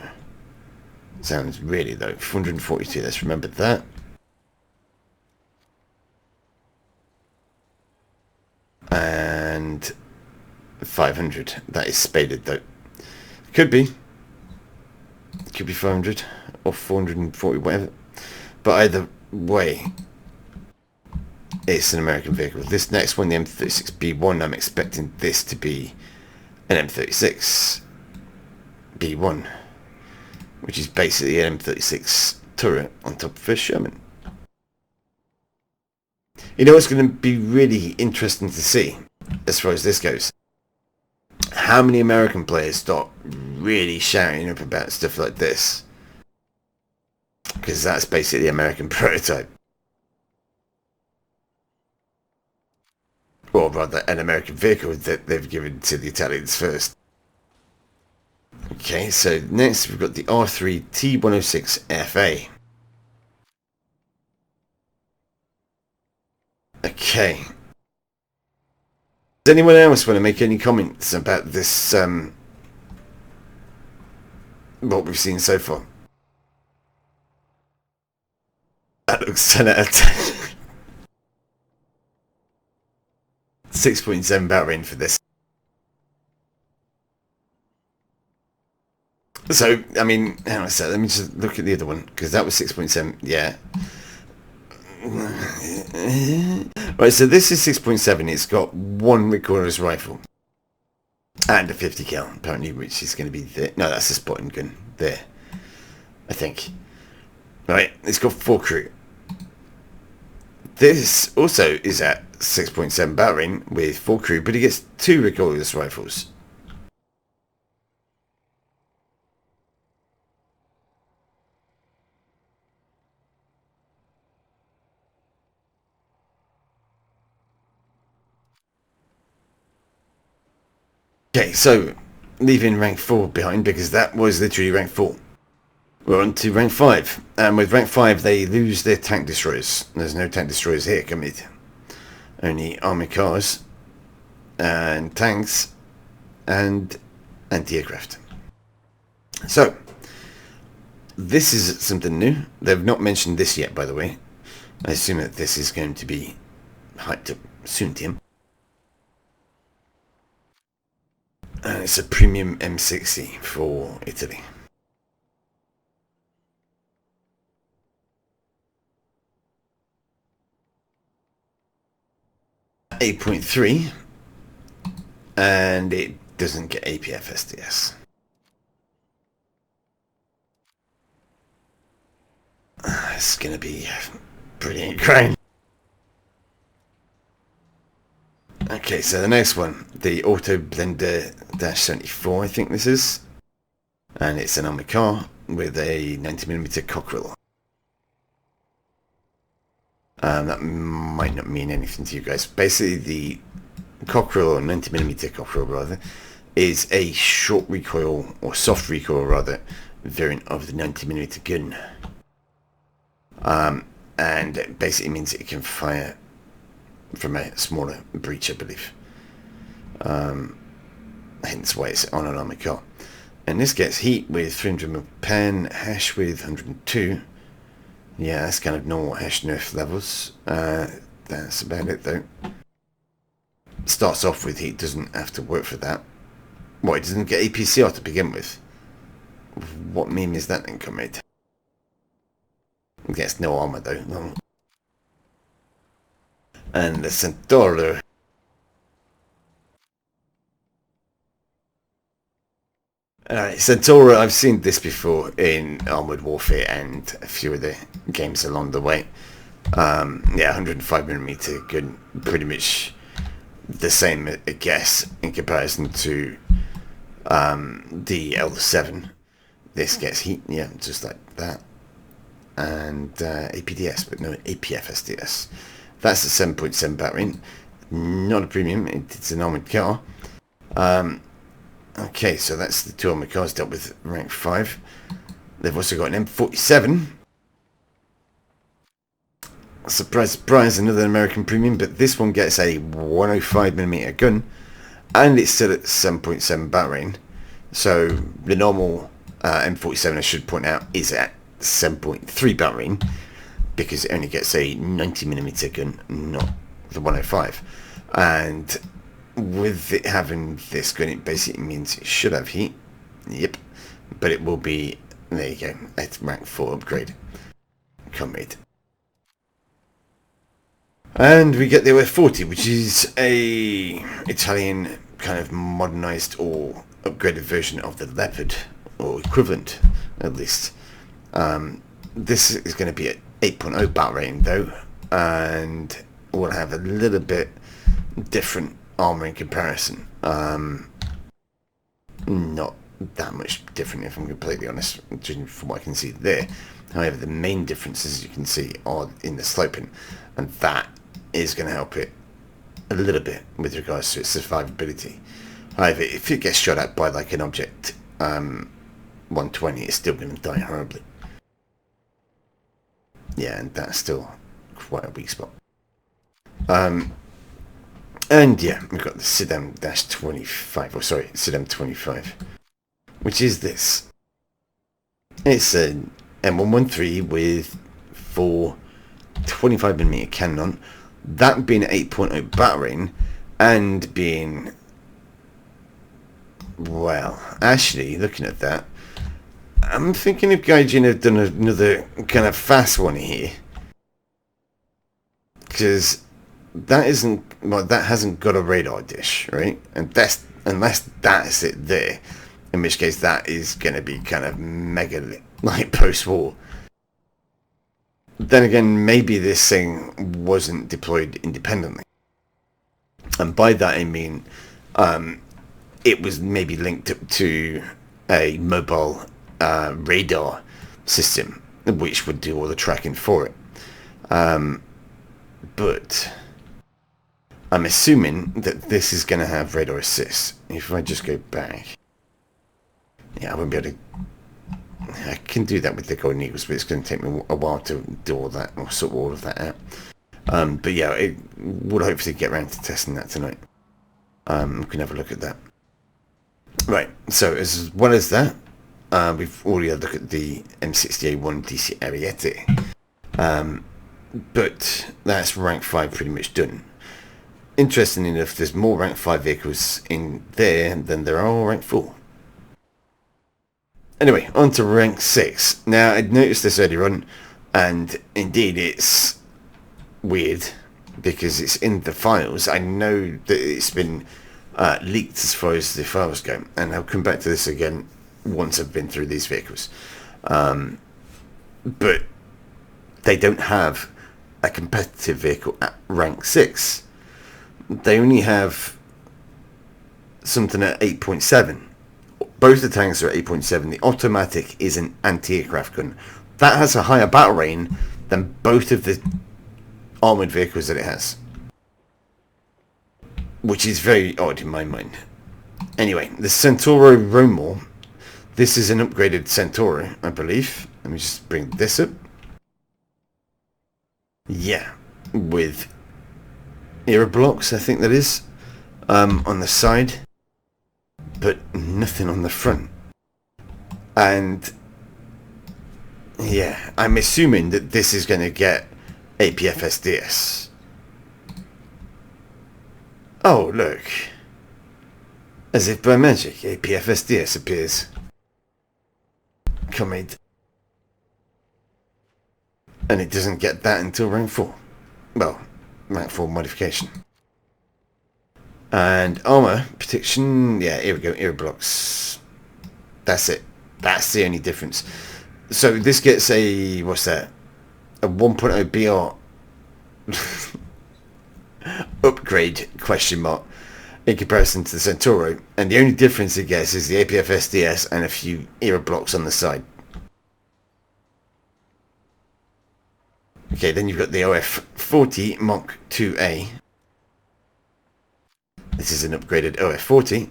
Sounds really low. 442. Let's remember that. And 500. That is spaded though. Could be 500 or 440, whatever. But either way, it's an American vehicle. This next one, the M36B1, I'm expecting this to be an M36B1, which is basically an M36 turret on top of a Sherman. You know what's going to be really interesting to see, as far as this goes? How many American players start really shouting up about stuff like this? Because that's basically the American prototype. Or rather, an American vehicle that they've given to the Italians first. Okay, so next we've got the R3 T106FA. Okay. Does anyone else want to make any comments about this, what we've seen so far? That looks 10 out of 10. 6.7 battery in for this. So, I mean, hang on a sec, let me just look at the other one, because that was 6.7, yeah. Right, so this is 6.7. It's got 1 recoilless rifle and a 50 cal apparently, which is going to be there. No, that's a spotting gun there, I think. Right, it's got 4 crew. This also is at 6.7 battering with 4 crew, but he gets 2 recoilless rifles. Okay, so leaving rank 4 behind because that was literally rank 4. We're on to rank 5, and with rank 5 they lose their tank destroyers. There's no tank destroyers here committed. Only armoured cars and tanks and anti-aircraft. So this is something new. They've not mentioned this yet, by the way. I assume that this is going to be hyped up soon, Tim. And it's a premium M60 for Italy. .3, and it doesn't get APF SDS. It's gonna be pretty great. Okay, so the next one, the Auto Blender -74, I think this is, and it's an armoured car with a 90mm cockerel. That might not mean anything to you guys. Basically, the cockerel, or 90mm cockerel rather, is a short recoil, or soft recoil rather, variant of the 90mm gun. And it basically means it can fire from a smaller breech, I believe. Hence why it's on an armoured car. And this gets heat with 300 mil pen, hash with 102. Yeah, that's kind of normal hash nerf levels. That's about it though. Starts off with heat, doesn't have to work for that. What, it doesn't get APCR to begin with? What meme is that then, comrade? It gets no armor though. And the Centaur. Alright, Centaur, I've seen this before in Armoured Warfare and a few of the games along the way. Yeah, 105mm gun, pretty much the same, I guess, in comparison to the L7. This gets heat, yeah, just like that. And APDS, but no APF SDS. That's a 7.7 battering, not a premium, it's an armoured car. Okay, so that's the 2 armoured cars dealt with rank 5. They've also got an M47. Surprise, surprise, another American premium, but this one gets a 105mm gun, and it's still at 7.7 battering. So the normal M47, I should point out, is at 7.3 battering, because it only gets a 90mm gun, not the 105. And with it having this gun, it basically means it should have heat. Yep. But it will be, there you go, it's rank 4 upgrade. Comrade. And we get the OF40, which is a Italian kind of modernized or upgraded version of the Leopard, or equivalent at least. This is going to be at 8.0 battering though, and will have a little bit different armor in comparison. Not that much different, if I'm completely honest, judging from what I can see there. However, the main differences, you can see, are in the sloping, and that is going to help it a little bit with regards to its survivability. However, if it gets shot at by like an object 120, it's still going to die horribly. Yeah, and that's still quite a weak spot. And yeah, we've got the Sidam-25, or sorry, Sidam-25, which is this. It's an M113 with 4 25mm cannon, that being 8.0 battering, and being, well, actually, looking at that, I'm thinking if Gaijin have done another kind of fast one here, because that isn't, well, that hasn't got a radar dish, right? And that's, unless that's it there, in which case that is going to be kind of mega like post-war. Then again, maybe this thing wasn't deployed independently. And by that I mean it was maybe linked up to a mobile radar system, which would do all the tracking for it. But I'm assuming that this is going to have radar assist. If I just go back, yeah, I won't be able to. I can do that with the Golden Eagles, but it's going to take me a while to do all that, or sort all of that out. But yeah, it will hopefully get around to testing that tonight. We can have a look at that. Right, so as well as that, we've already had a look at the M60A1 DC Ariete. But that's rank 5 pretty much done. Interestingly enough, there's more rank 5 vehicles in there than there are rank 4. Anyway, on to rank 6. Now, I'd noticed this earlier on, and indeed it's weird, because it's in the files. I know that it's been leaked as far as the files go, and I'll come back to this again once I've been through these vehicles. But they don't have a competitive vehicle at rank 6. They only have something at 8.7. Both the tanks are at 8.7. The automatic is an anti-aircraft gun. That has a higher battle rate than both of the armoured vehicles that it has. Which is very odd in my mind. Anyway, the Centauro Romor. This is an upgraded Centauro, I believe. Let me just bring this up. Yeah, with era blocks, I think that is, on the side, but nothing on the front. And yeah, I'm assuming that this is going to get APF SDS. Oh, look. As if by magic, APF SDS appears. Comrade. And it doesn't get that until rank 4. Well, rank 4 modification. And armor protection, yeah, here we go, era blocks. That's it. That's the only difference. So this gets a, what's that? A 1.0 BR upgrade, question mark, in comparison to the Centauro. And the only difference it gets is the APF SDS and a few era blocks on the side. Okay, then you've got the OF40 Mach 2A. This is an upgraded OF40.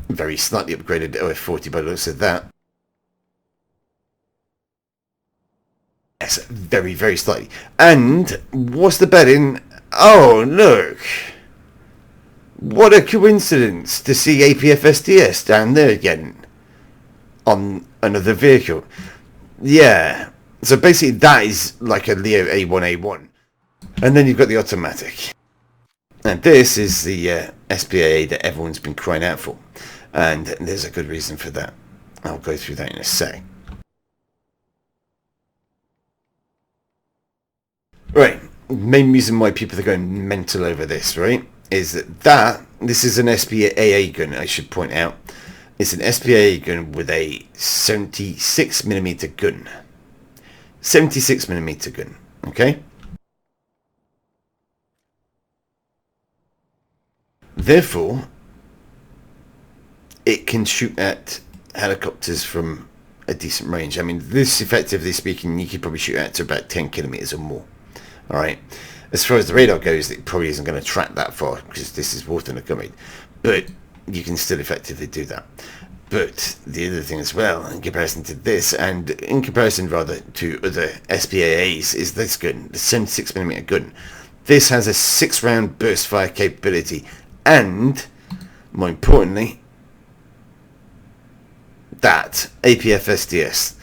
Very slightly upgraded OF40 by the looks of that. Yes, very, very slightly. And what's the betting? Oh, look. What a coincidence to see APF SDS down there again on another vehicle. Yeah. So basically that is like a Leo A1A1. And then you've got the automatic. And this is the SPAA that everyone's been crying out for. And there's a good reason for that. I'll go through that in a sec. Right. Main reason why people are going mental over this, right, is that this is an SPAA gun, I should point out. It's an SPAA gun with a 76mm gun. 76mm gun, okay? Therefore, it can shoot at helicopters from a decent range. I mean, this, effectively speaking, you could probably shoot at to about 10 kilometers or more. Alright, as far as the radar goes, it probably isn't going to track that far because this is water in a gummy, but you can still effectively do that. But the other thing as well, in comparison to this, and in comparison rather to other SPAAs, is this gun, the 76mm gun. This has a 6-round burst fire capability, and more importantly, that APF SDS.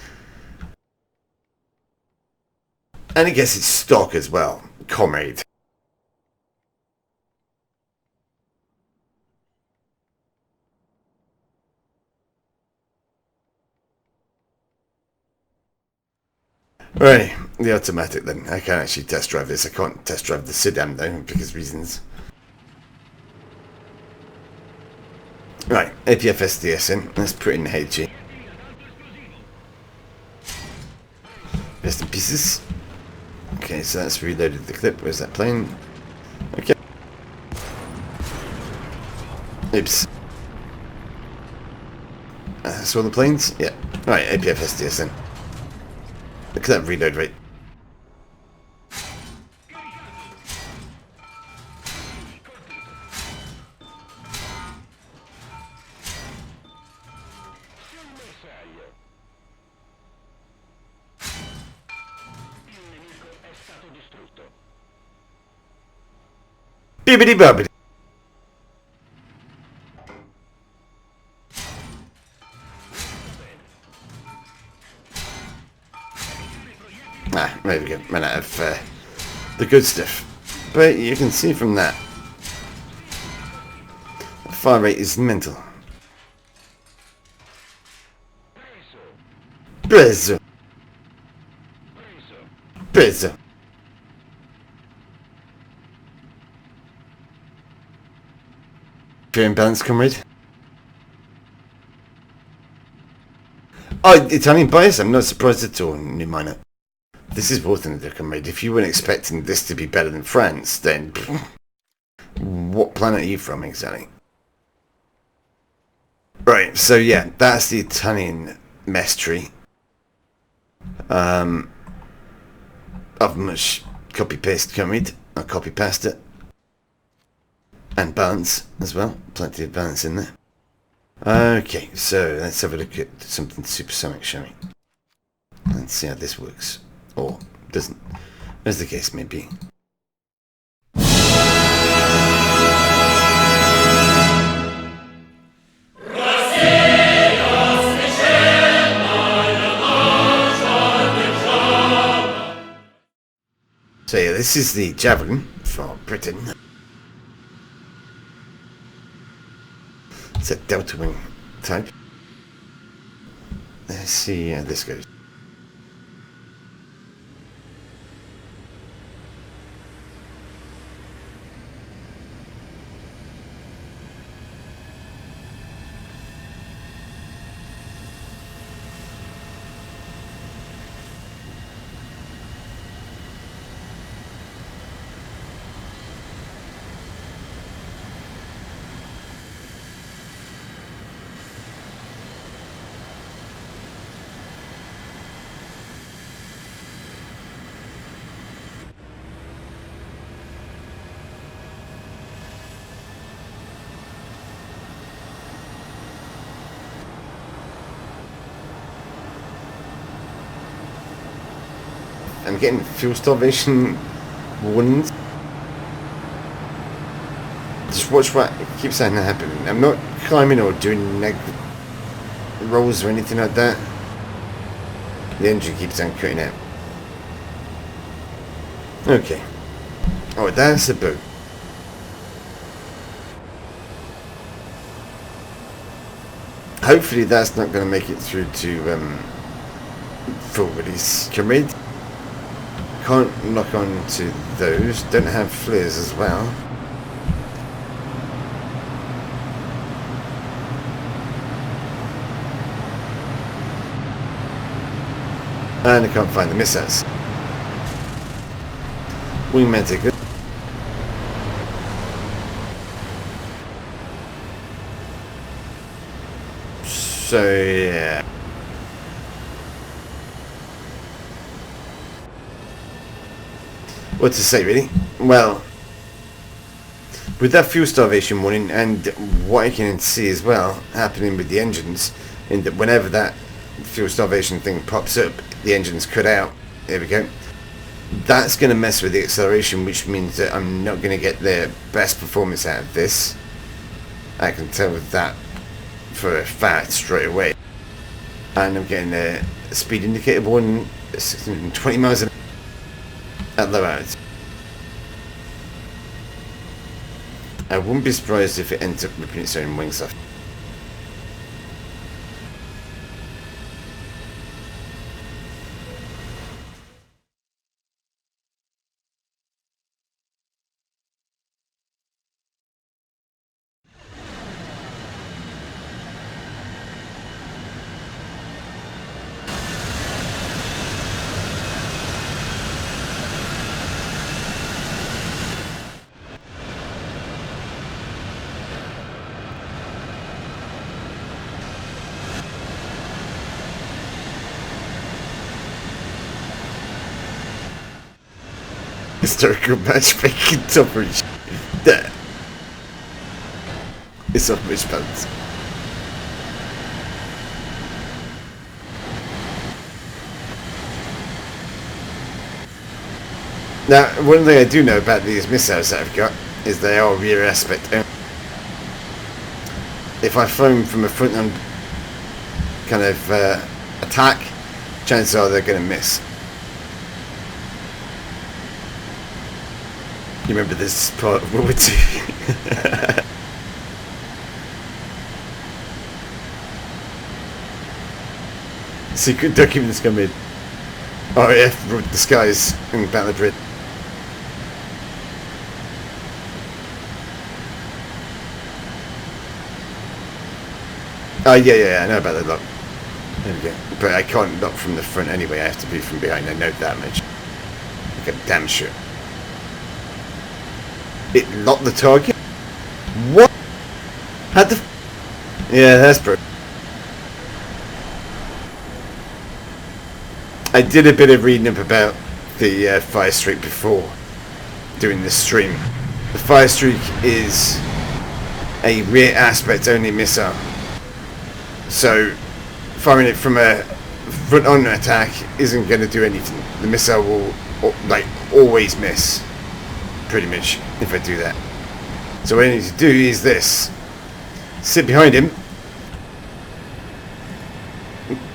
And it gets its stock as well, comrade. Right, the automatic then. I can't actually test drive this. I can't test drive the sedan though, because reasons. Right, APF SDS in. Let's put in HG. Rest in pieces. Okay, so that's reloaded the clip. Where's that plane? Okay. Oops. So the planes? Yeah. Right, APF SDS then. Look at that reload rate. Bibbidi bobbidi. Ah, there we go. Ran out of the good stuff. But you can see from that, the fire rate is mental. Preso. Preso. Fair and balanced, comrade. Oh, Italian bias? I'm not surprised at all, new miner. This is both in the comrade. If you weren't expecting this to be better than France, then what planet are you from exactly? Right, so yeah, that's the Italian mess tree. I've much copy-paste comrade. I copy-paste it. And balance as well. Plenty of balance in there. Okay, so let's have a look at something supersonic, shall we? Let's see how this works. Or doesn't, as the case may be. So yeah, this is the Javelin for Britain. It's a delta wing type. Let's see how this goes. I'm getting fuel starvation warnings. Just watch what keeps on happening. I'm not climbing or doing neg rolls or anything like that. The engine keeps on cutting out. Okay. Oh, that's a boat. Hopefully that's not going to make it through to full release. Comrade. Can't lock on to those. Don't have flares as well. And I can't find the missiles. Wingman's are good. So yeah. What to say, really? Well, with that fuel starvation warning and what I can see as well happening with the engines, in that whenever that fuel starvation thing pops up, the engines cut out. There we go. That's going to mess with the acceleration, which means that I'm not going to get the best performance out of this. I can tell with that for a fact straight away. And I'm getting a speed indicator warning 620 miles an hour. At low altitude. I wouldn't be surprised if it ends up ripping its own wings off. Historical matchmaking coverage. There. It's off Mitch Pants. Now, one thing I do know about these missiles that I've got is they are rear aspect only. If I fire them from a front end kind of attack, chances are they're going to miss. You remember this part of World War II? Secret documents come in. RAF ruled the skies in Battle of Britain. Oh yeah, I know about the lock. There we go. But I can't lock from the front anyway, I have to be from behind, I know that much. Like a damn sure. It locked the target? What? Had the... Yeah, that's broken. I did a bit of reading up about the fire streak before doing this stream. The fire streak is a rear aspect only missile. So firing it from a front on attack isn't going to do anything. The missile will like always miss, pretty much, if I do that. So what I need to do is this: sit behind him,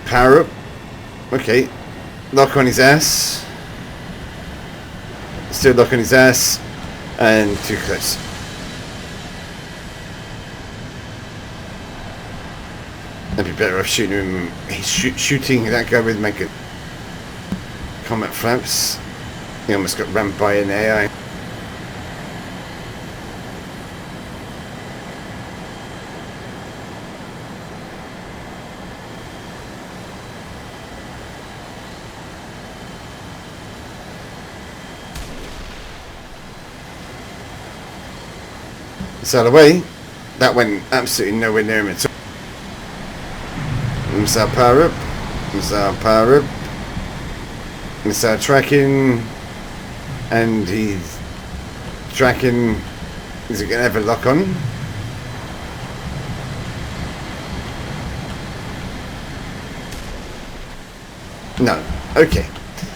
power up, okay, lock on his ass, still lock on his ass, and too close. I'd be better off shooting him. He's shooting that guy with my combat flaps. He almost got rammed by an AI. Sail away. That went absolutely nowhere near him at all. Missile power up. Missile power up. Missile tracking. And he's tracking. Is it going to ever lock on? No. Okay.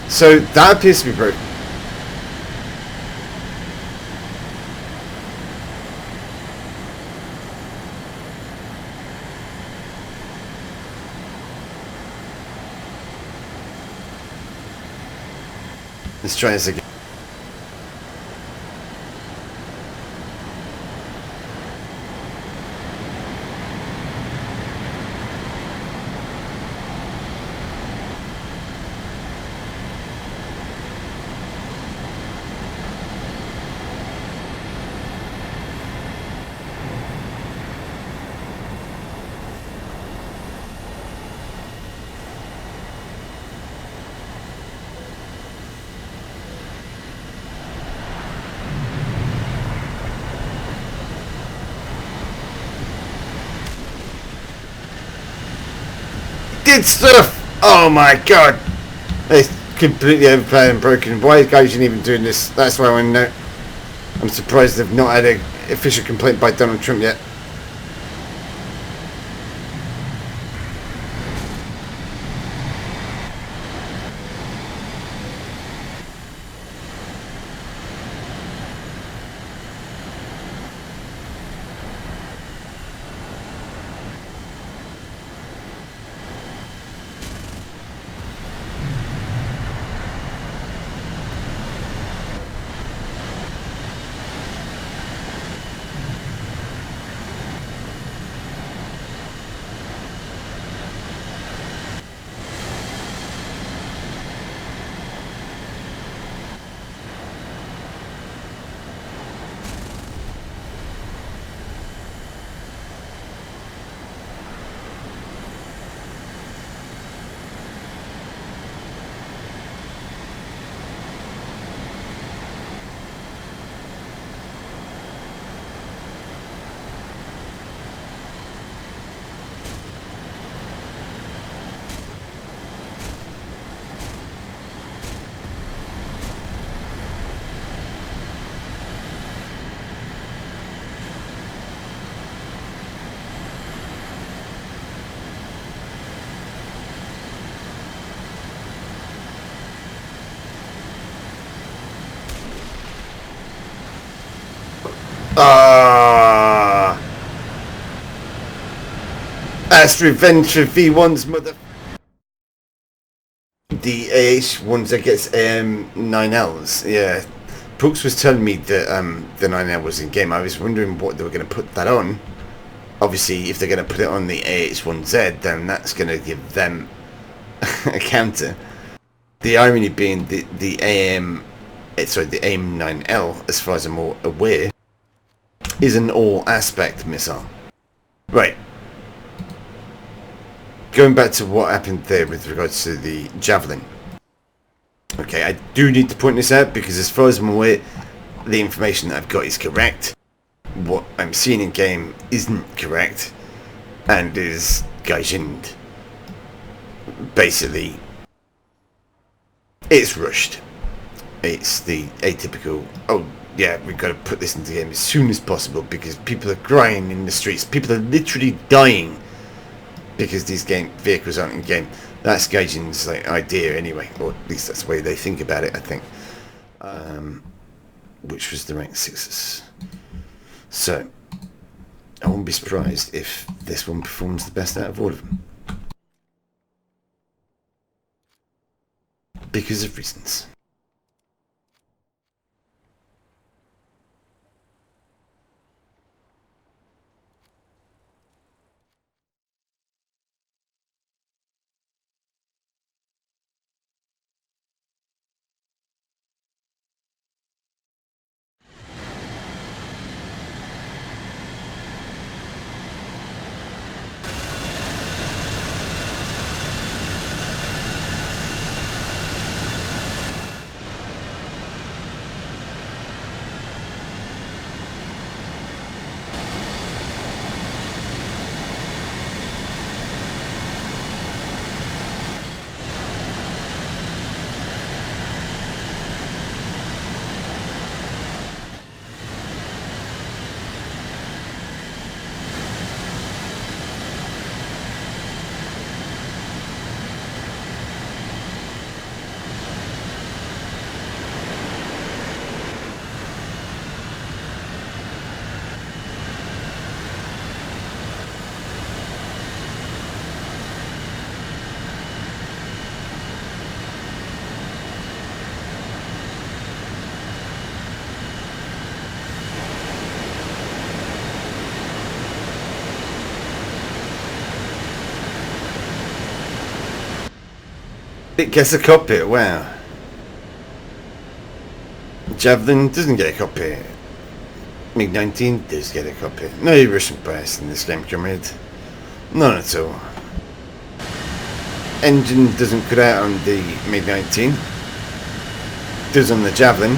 So that appears to be broken. Let's try this again. Did stuff! Oh my god! It's completely overplayed and broken. Why is Gaijin even doing this? That's why I want to know. I'm surprised they've not had an official complaint by Donald Trump yet. Ah, Astro Venture V1's mother. The AH ones that gets 9Ls. Yeah, Brooks was telling me that the 9L was in game. I was wondering what they were going to put that on. Obviously, if they're going to put it on the AH1Z, then that's going to give them a counter. The irony being the AIM-9L, as far as I'm aware, is an all-aspect missile. Right. Going back to what happened there with regards to the Javelin. Okay, I do need to point this out because as far as I'm aware, the information that I've got is correct. What I'm seeing in game isn't correct and is Gaijin. Basically, it's rushed. It's the atypical, oh yeah, we've got to put this into the game as soon as possible because people are crying in the streets. People are literally dying because these vehicles aren't in game. That's Gaijin's idea anyway, or at least that's the way they think about it, I think. Which was the rank 6s. So, I won't be surprised if this one performs the best out of all of them. Because of reasons. It gets a cockpit, wow. Javelin doesn't get a cockpit. MiG-19 does get a cockpit. No Russian bias in this game, comrade. None at all. Engine doesn't cut out on the MiG-19. Does on the Javelin.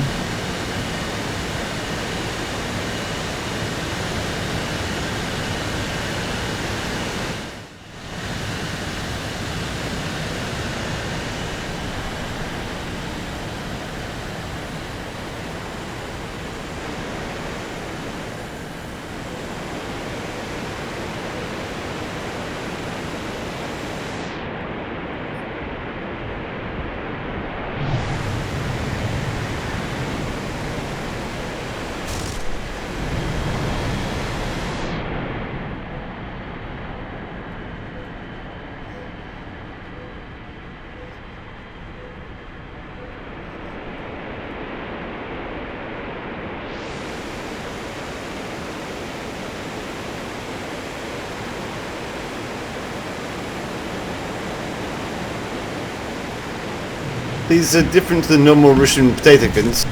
These are different to the normal Russian potato guns.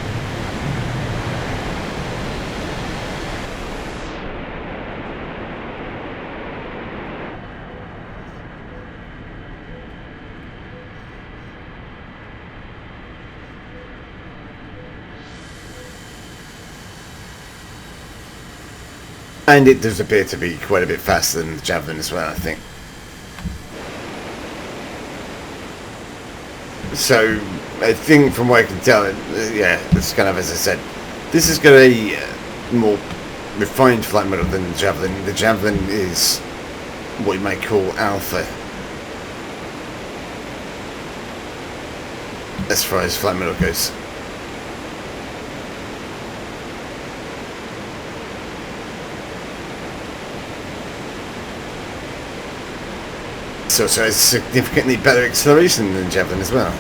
And it does appear to be quite a bit faster than the Javelin as well, I think. So, I think from what I can tell, yeah, it's kind of as I said, this has got a more refined flight model than the Javelin. The Javelin is what you might call alpha as far as flight model goes. It's also has significantly better acceleration than Javelin as well.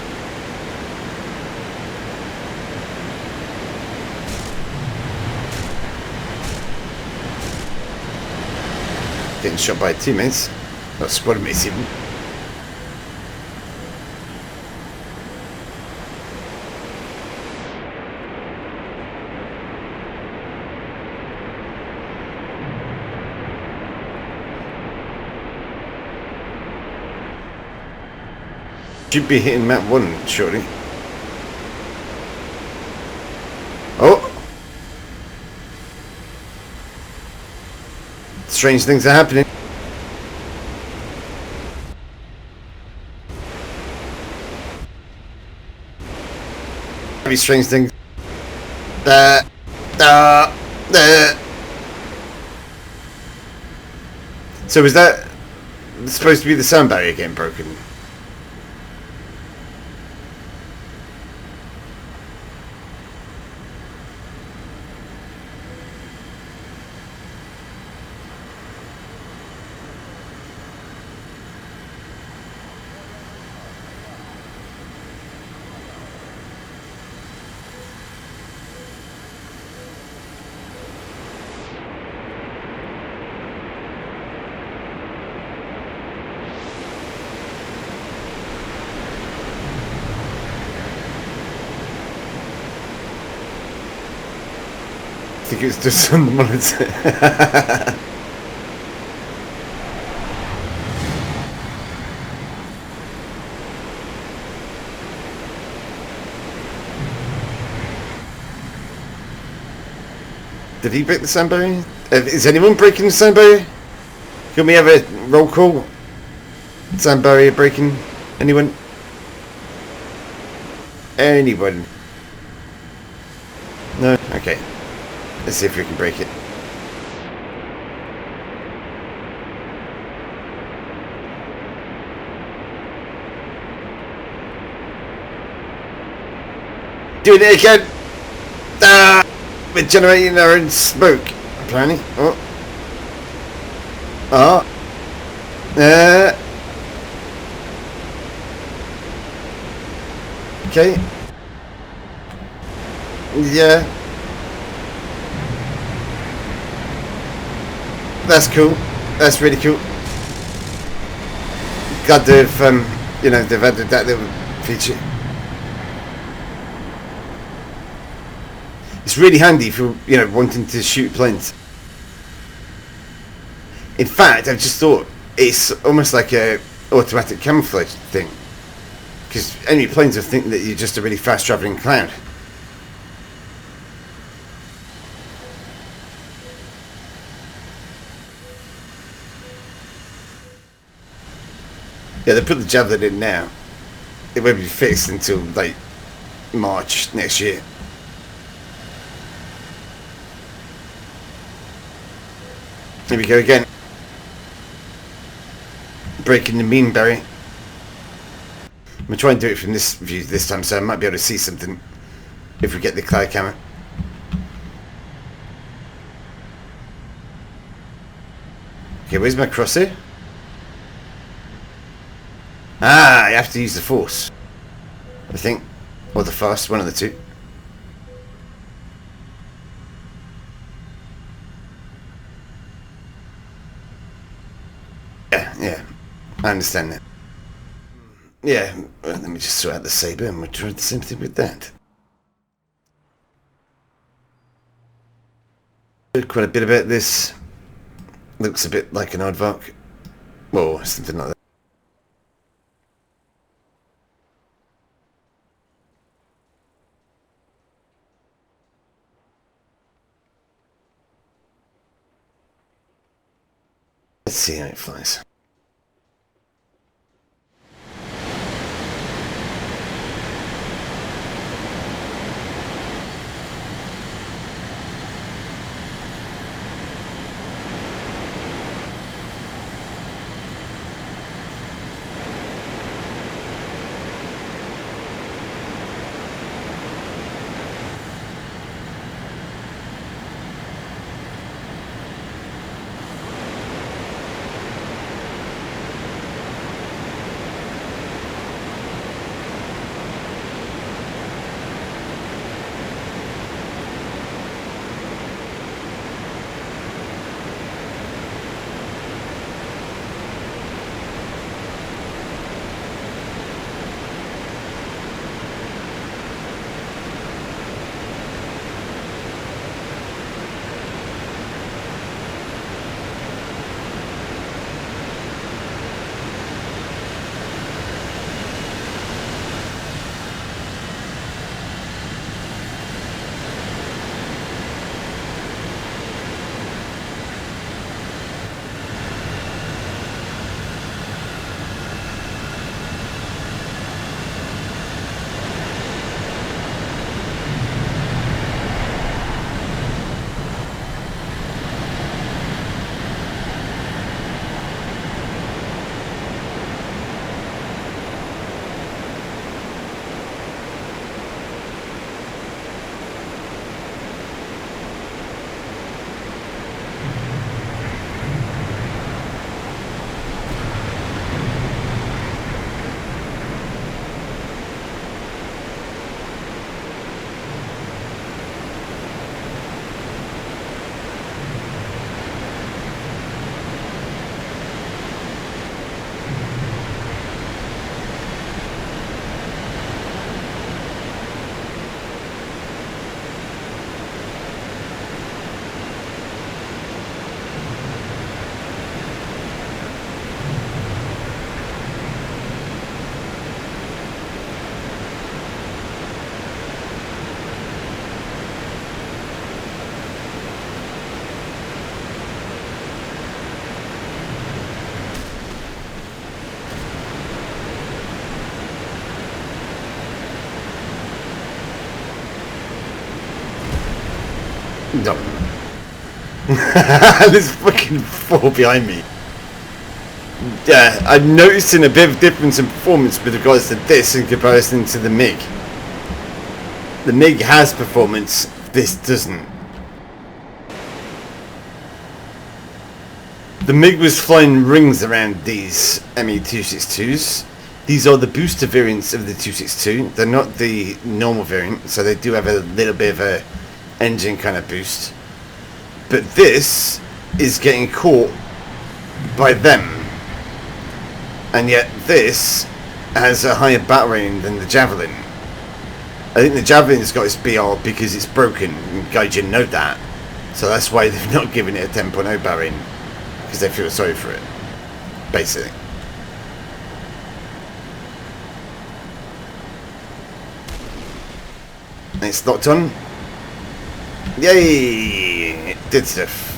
Getting shot by teammates, not squad mates even. Should be hitting map 1 shortly. Oh! Strange things are happening. Very strange things. So is that supposed to be the sound barrier getting broken? I think it's just on the monitor. Did he break the sound barrier? Is anyone breaking the sound barrier? Can we have a roll call? Sound barrier breaking? Anyone? Anyone? No? Okay. Let's see if we can break it. Doing it again! Ah! We're generating our own smoke, apparently. Oh. Oh. Okay. Yeah. That's cool. That's really cool. Glad they've, you know, they've added that little feature. It's really handy for, you know, wanting to shoot planes. In fact, I've just thought it's almost like a automatic camouflage thing, because enemy planes will think that you're just a really fast travelling cloud. Yeah, they put the Javelin in now. It won't be fixed until like March next year. Here we go again. Breaking the meme barrier. I'm going to try and do it from this view this time, so I might be able to see something if we get the cloud camera. Okay, where's my crosshair? Ah, you have to use the force, I think, or the fast, one of the two. Yeah, I understand that. Yeah, well, let me just sort out the Sabre and we'll try the same thing with that. Quite a bit about this. Looks a bit like an aardvark. Or something like that. Let's see how it flies. No. There's fucking 4 behind me. Yeah, I'm noticing a bit of difference in performance with regards to this in comparison to the MiG. The MiG has performance, this doesn't. The MiG was flying rings around these ME-262s. These are the booster variants of the 262. They're not the normal variant, so they do have a little bit of a engine kind of boost. But this is getting caught by them. And yet this has a higher battle rating than the Javelin. I think the Javelin's got its BR because it's broken, and Gaijin know that. So that's why they've not given it a 10.0 battle rating, because they feel sorry for it, basically. It's locked on. Yay! It did stuff.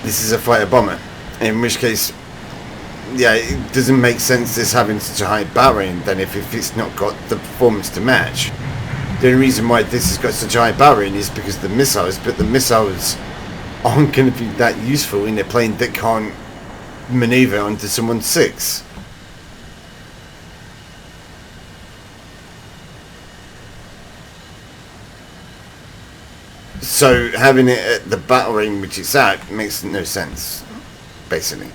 This is a fighter bomber, in which case, yeah, it doesn't make sense this having such a high battle rating then if it's not got the performance to match. The only reason why this has got such a high battle rating is because of the missiles, but the missiles aren't going to be that useful in a plane that can't maneuver onto someone's 6. So having it at the battle rating which it's at makes no sense, basically.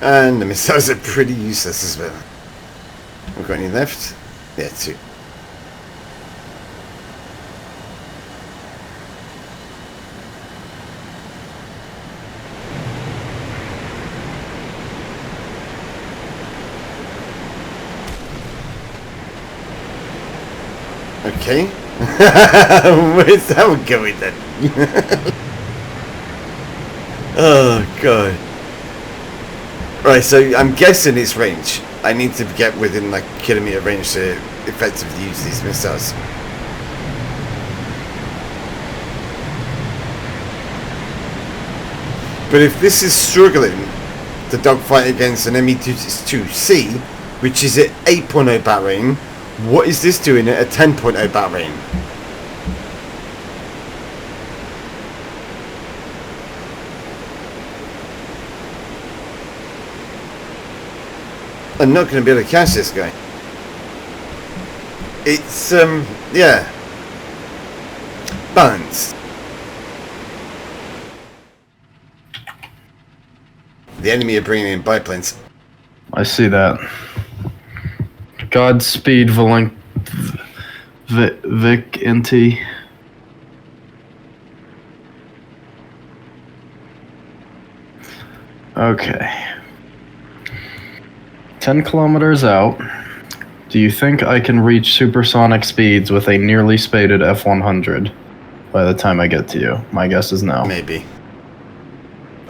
And the missiles are pretty useless as well. We've got any left? Yeah, 2. Okay. Where's that one going then? Oh god. Right, so I'm guessing it's range. I need to get within like kilometer range to effectively use these missiles. But if this is struggling to dogfight against an ME-262C, which is at 8.0 battle rating, what is this doing at a 10.0 battle rating? I'm not going to be able to catch this guy. It's, yeah. Balanced. The enemy are bringing in biplanes. I see that. Godspeed, Vic NT. Okay. 10 kilometers out. Do you think I can reach supersonic speeds with a nearly spaded F-100 by the time I get to you? My guess is no. Maybe.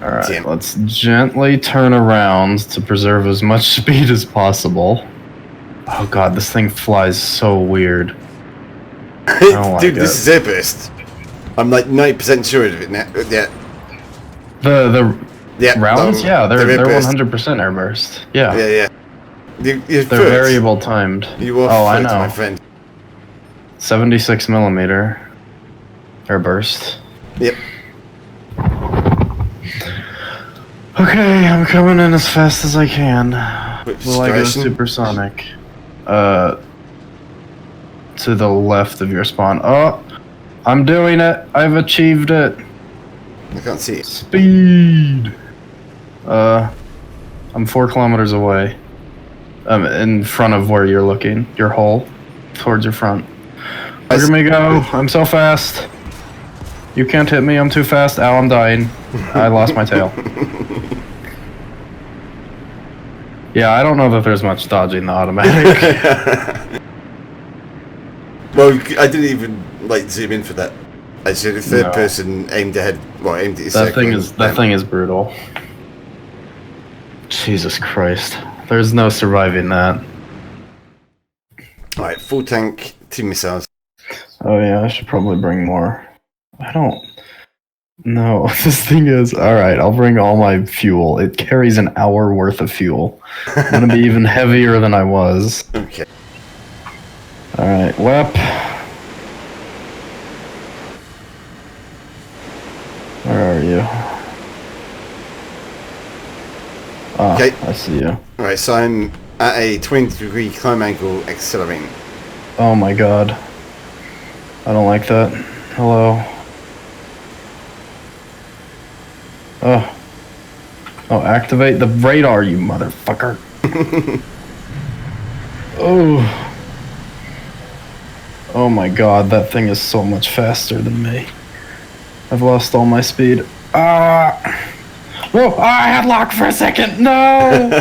Alright, Damn. let's gently turn around to preserve as much speed as possible. Oh god, this thing flies so weird. Dude, this is airburst. I'm like 90% sure of it now. Yeah. The rounds? Yeah, they're 100% airburst. Yeah. Yeah. They're variable timed. You are I know. my friend. 76 millimeter airburst. Yep. Okay, I'm coming in as fast as I can. Which Will I go direction? supersonic? To the left of your spawn. Oh, I'm doing it. I've achieved it. I can't see it. Speed. I'm 4 kilometers away. In front of where you're looking. Your hole. Towards your front. Look at me go. I'm so fast. You can't hit me. I'm too fast. Ow, I'm dying. I lost my tail. Yeah, I don't know that there's much dodging the automatic. Well, I didn't even like zoom in for that. So the third person aimed ahead, well, aimed at your that thing is brutal. Jesus Christ. There's no surviving that. Alright, full tank, 2 missiles. Oh yeah, I should probably bring more. I don't... No, this thing is... Alright, I'll bring all my fuel. It carries an hour worth of fuel. I'm gonna be even heavier than I was. Okay. Alright, Wep. Where are you? Ah, Okay. I see you. Alright, so I'm at a 20-degree climb angle, accelerating. Oh my god. I don't like that. Hello. Oh. Oh, activate the radar, you motherfucker. Oh. Oh my god, that thing is so much faster than me. I've lost all my speed. Ah! Oh, I had lock for a second. No!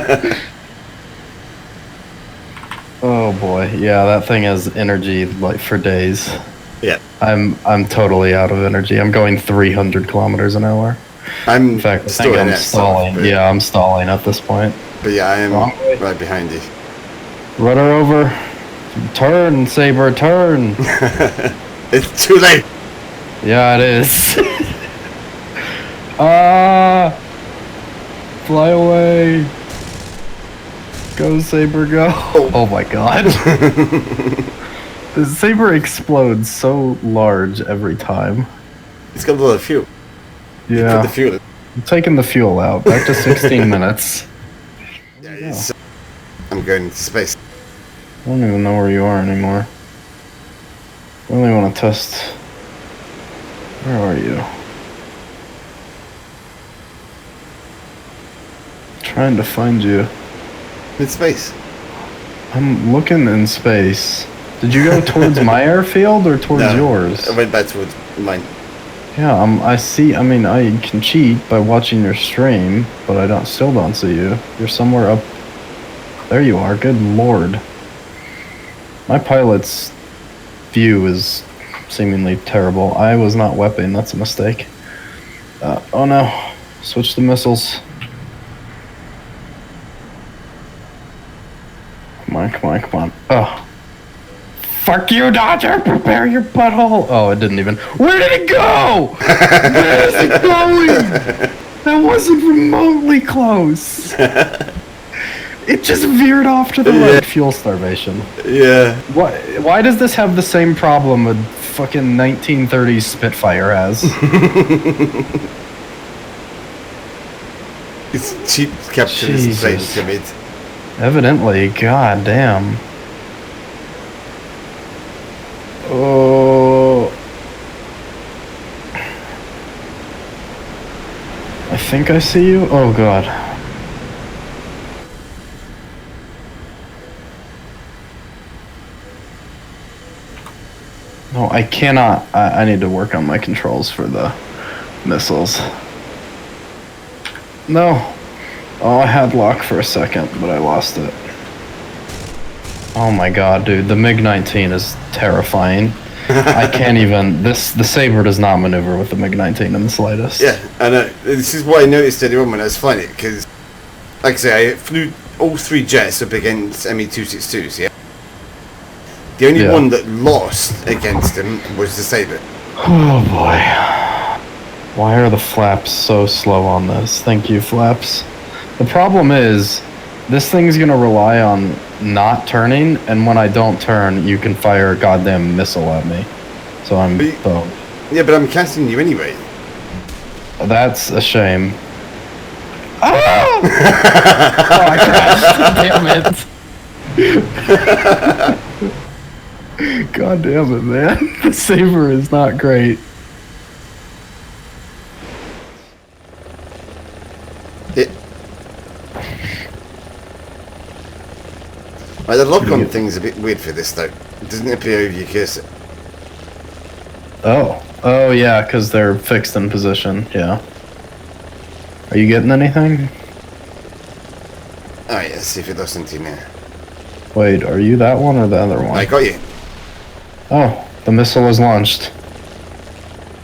Oh boy, yeah, that thing has energy like for days. Yeah. I'm totally out of energy. I'm going 300 kilometers an hour. I'm In fact, I still think in I'm it, stalling. but, Yeah, I'm stalling at this point. But yeah, I am Wrong way. right behind you. Rudder over. Turn, Sabre, turn. It's too late. Yeah, it is. Fly away. Go, Sabre, go. Oh my god. The Sabre explodes so large every time. It's got a lot of fuel. You Yeah. put the fuel in. I'm taking the fuel out. Back to 16 minutes. Yeah, it's, I'm going into space. I don't even know where you are anymore. I really want to test. Where are you? Trying to find you. In space. I'm looking in space. Did you go towards my airfield or towards yours? I went back towards mine. Yeah, I see. I mean, I can cheat by watching your stream, but I still don't see you. You're somewhere up. There you are. Good lord. My pilot's view is seemingly terrible. I was not weaping. That's a mistake. Oh no. Switch the missiles. Come on, come on, come on. Oh. Fuck you, Dodger! Prepare your butthole! Oh, it didn't even... Where did it go? Where is it going? That wasn't remotely close. It just veered off to the right. Fuel starvation. Yeah. Why does this have the same problem a fucking 1930s Spitfire has? It's cheap capitalism planes to meet. Evidently, god damn. Oh. I think I see you. Oh god. No, I cannot. I need to work on my controls for the missiles. No. Oh, I had lock for a second, but I lost it. Oh my god, dude, the MiG-19 is terrifying. I can't even... The Sabre does not maneuver with the MiG-19 in the slightest. Yeah, I know. This is what I noticed earlier on when I was flying it, because, like I say, I flew all 3 jets up against Me-262s, yeah? The only one that lost against him was the Sabre. Oh boy. Why are the flaps so slow on this? Thank you, flaps. The problem is, this thing's gonna rely on not turning, and when I don't turn, you can fire a goddamn missile at me. So I'm boned. Yeah, but I'm casting you anyway. That's a shame. Ah! Oh, I crashed. Damn it. God damn it, man. The Sabre is not great. The lock-on thing's a bit weird for this, though. It doesn't appear over your cursor. Oh yeah, because they're fixed in position, yeah. Are you getting anything? Alright, let's see if it does something now. Wait, are you that one or the other one? I got you. Oh, the missile is launched.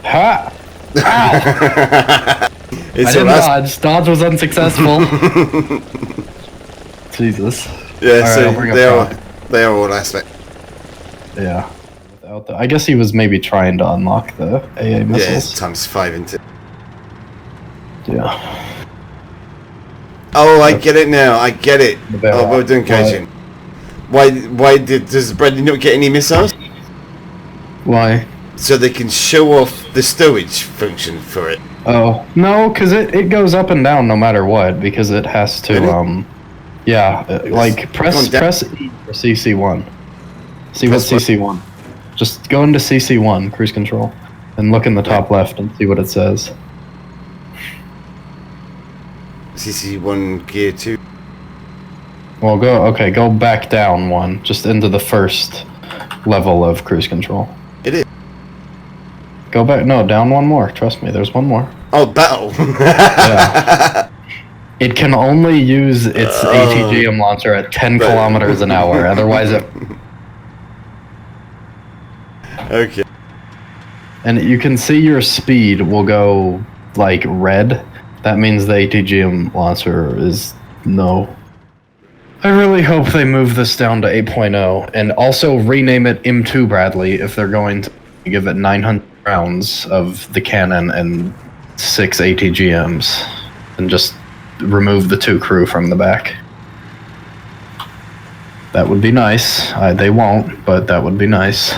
Ha! Ow! It's I didn't dodge. Dodge was unsuccessful. Jesus. Yeah, All so right, they are all aspects. Yeah. Without the, I guess he was maybe trying to unlock the AA missiles. Yeah, times 5 into. Yeah. Oh, I get it now. I get it. Oh, well done, Gaijin. Why does Bradley not get any missiles? Why? So they can show off the stowage function for it. Oh no, because it goes up and down no matter what, because it has to Really? yeah, like press E for CC1. See what CC1. Just go into CC1 cruise control and look in the top left and see what it says. CC1 gear 2. Well, go back down one, just into the first level of cruise control. It is. Go back, no, down one more. Trust me, there's one more. Oh, battle. Yeah. It can only use its ATGM launcher at 10 kilometers an hour. Otherwise, it. Okay. And you can see your speed will go like red. That means the ATGM launcher is no. I really hope they move this down to 8.0 and also rename it M2 Bradley if they're going to give it 900 rounds of the cannon and 6 ATGMs and just remove the 2 crew from the back. That would be nice. They won't, but that would be nice.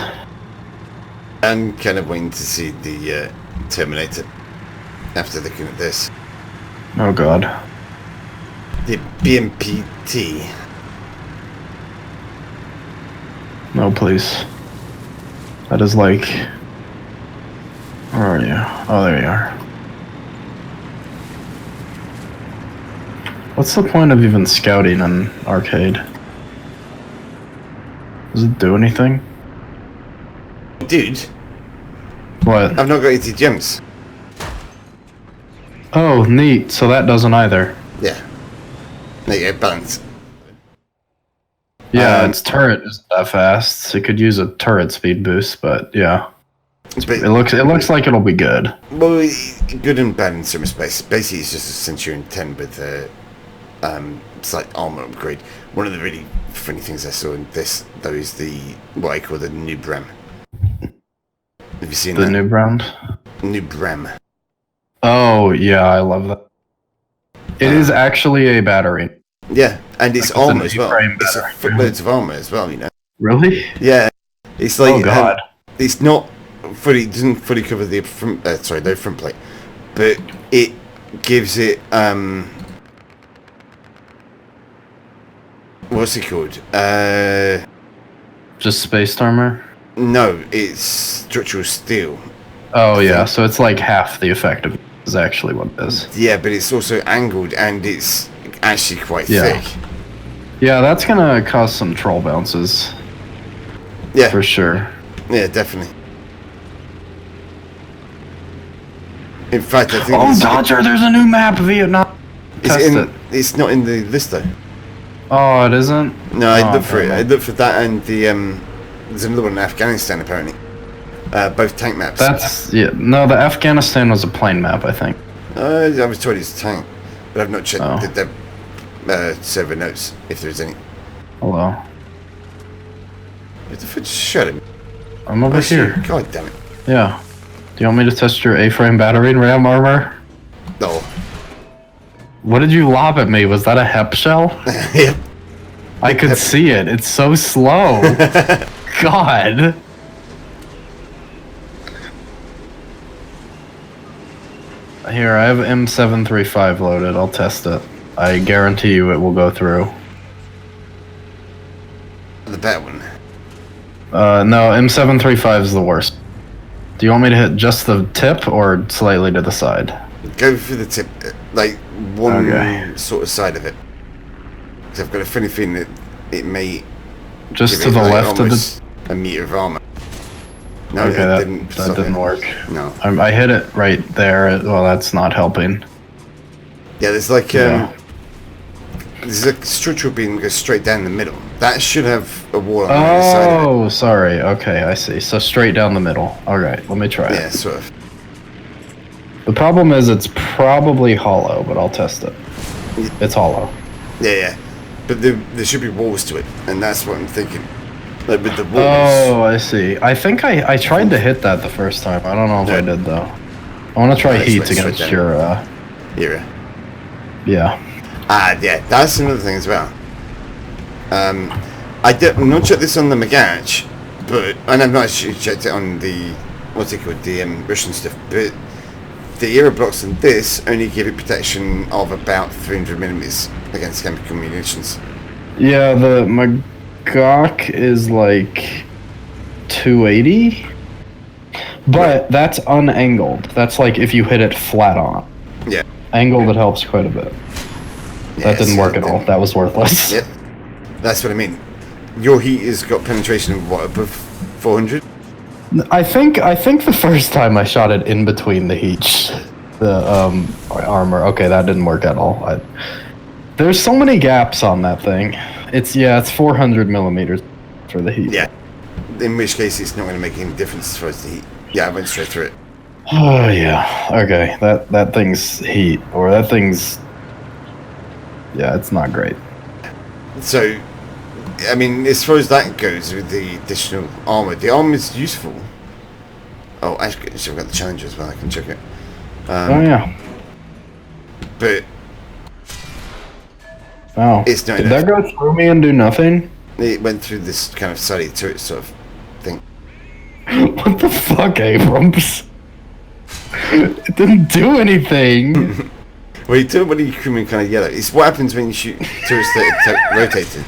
I'm kind of waiting to see the Terminator after looking at this. Oh god. The BMPT. No, please. That is like... Where are you? Oh, there you are. What's the point of even scouting an arcade? Does it do anything? Dude. What? I've not got ATGMs. Oh, neat. So that doesn't either. Yeah. There you go, balance. Yeah, its turret isn't that fast. It could use a turret speed boost, but yeah. It looks like it'll be good. Well, good and bad in some respects. Basically, it's just a Centurion 10 with a slight armor upgrade. One of the really funny things I saw in this, though, is what I call the new Bram. Have you seen that? The new brand? New Bram. Oh, yeah, I love that. It is actually a battery. Yeah, and it's armor as well. It's battery. footloads of armor as well, you know. Really? Yeah, it's like oh god, it's not fully doesn't fully cover the front. The front plate, but it gives it what's it called? just space armor. No, it's structural steel. Oh yeah, so it's like half the effect of it is actually what it is. Yeah, but it's also angled and it's actually quite thick. Yeah, that's gonna cause some troll bounces. Yeah, for sure. Yeah, definitely. In fact, I think. Oh, Dodger! There's a new map, Vietnam. It's not in the list though. Oh, it isn't. No, I looked for it. I looked for that and the there's another one in Afghanistan apparently. Both tank maps. No, the Afghanistan was a plane map, I think. I was told it's a tank, but I've not checked the server notes if there's any. Hello. What the fuck? Shut him. I'm over here. God damn it. Yeah. Do you want me to test your A-frame battery and RAM armor? No. What did you lob at me? Was that a HEP shell? Yep. I could see it. It's so slow. God. Here, I have M735 loaded. I'll test it. I guarantee you it will go through. The bad one. No, M735 is the worst. Do you want me to hit just the tip or slightly to the side? Go for the tip, like one sort of side of it. Because I've got a funny feeling that it may just to the left of a meter of armor. No, okay, that didn't work. No, I hit it right there. Well, that's not helping. Yeah, there's like there's a structural beam that goes straight down the middle. That should have a wall on the other side of it. Oh, sorry. Okay, I see. So straight down the middle. All right, let me try it. Yeah, sort of. The problem is it's probably hollow, but I'll test it. It's hollow. Yeah. But there should be walls to it, and that's what I'm thinking. Like with the walls. Oh, I see. I think I tried to hit that the first time. I don't know if I did though. I want to try heat against your Era. Yeah. Yeah, that's another thing as well. I'm not checked this on the Magach, but and I've not actually checked it on the what's it called, the Russian stuff. But the era blocks in this only give it protection of about 300 millimeters against chemical munitions. Yeah, the Magach is like 280, but that's unangled. That's like if you hit it flat on. Yeah. Angled, it helps quite a bit. That didn't work at all. That was worthless. Yep. That's what I mean. Your heat has got penetration of what, above 400? I think the first time I shot it in between the heat, the armor. Okay, that didn't work at all. There's so many gaps on that thing. It's 400 millimeters for the heat. Yeah. In which case, it's not going to make any difference as far as the heat. Yeah, I went straight through it. Oh yeah. Okay, that thing's heat, or that thing's. Yeah, it's not great. So, I mean, as far as that goes with the additional armor, the armor is useful. Oh, actually, I've got the Challenger as well. I can check it. Oh yeah. But oh, it's not did enough. that go through me and do nothing? It went through this kind of side turret sort of thing. What the fuck, Abrams? It didn't do anything. Well, you turn when you crewman kind of yellow. It's what happens when you shoot turrets that rotated.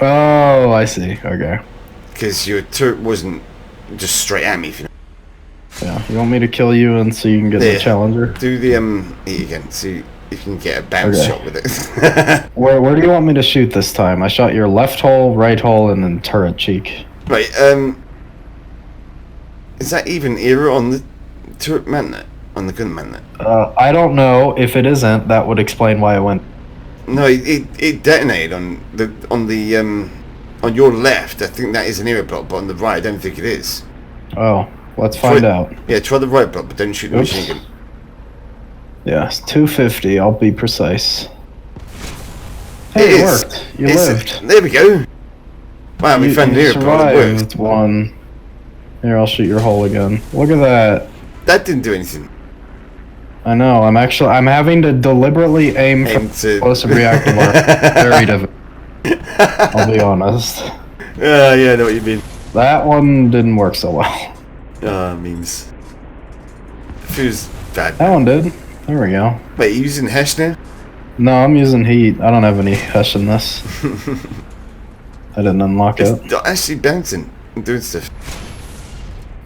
Oh, I see. Okay. Because your turret wasn't just straight at me. If you know. Yeah. You want me to kill you and so you can get the Challenger? Do the heat again. See if you can get a bounce shot with it. Where do you want me to shoot this time? I shot your left hole, right hole, and then turret cheek. Right. Is that even era on the turret magnet? On the gun magnet? I don't know. If it isn't, that would explain why it went. No, it detonated on your left. I think that is an era block, but on the right, I don't think it is. Oh, let's find out. Yeah, try the right block, but don't shoot the machine gun. Yeah, it's 250. I'll be precise. Hey, it worked. You lived. There we go. Wow, we found an era block that worked. One. Here, I'll shoot your hole again. Look at that. That didn't do anything. I know. I'm having to deliberately aim for explosive reactive armor. Very difficult. I'll be honest. Yeah, I know what you mean. That one didn't work so well. Means feels bad. That one did. There we go. Wait, you using Hesh now? No, I'm using heat. I don't have any Hesh in this. I didn't unlock it. It's actually bouncing and doing stuff.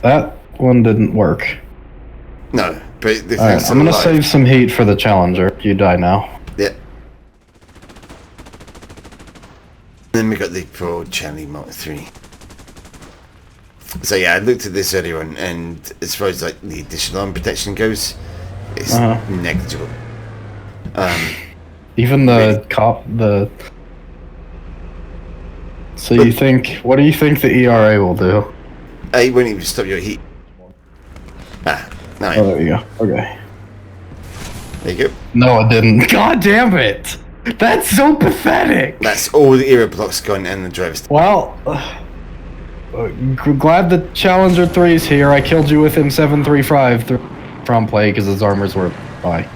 That one didn't work. No, but the Alright, I'm gonna save some heat for the Challenger. You die now. Yeah. Then we got the Pro Charlie Mark III. So yeah, I looked at this earlier on, and as far as like the additional arm protection goes, it's negligible. Even the So you think? What do you think the ERA will do? It won't even stop your heat. No. Oh, there you go. Okay. There you go. No, it didn't. God damn it! That's so pathetic. That's all the era blocks gone and the drivers. Well, glad the Challenger 3's here. I killed you with him 735 from play because his armors were high.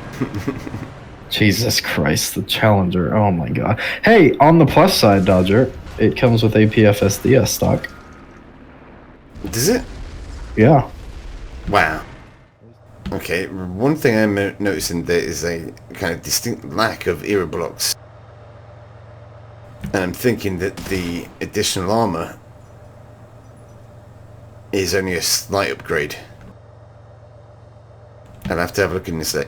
Jesus Christ, the Challenger. Oh my god. Hey, on the plus side, Dodger, it comes with APFSDS stock. Does it? Yeah. Wow. Okay, one thing I'm noticing there is a kind of distinct lack of era blocks. And I'm thinking that the additional armor is only a slight upgrade. I'll have to have a look in this. I'll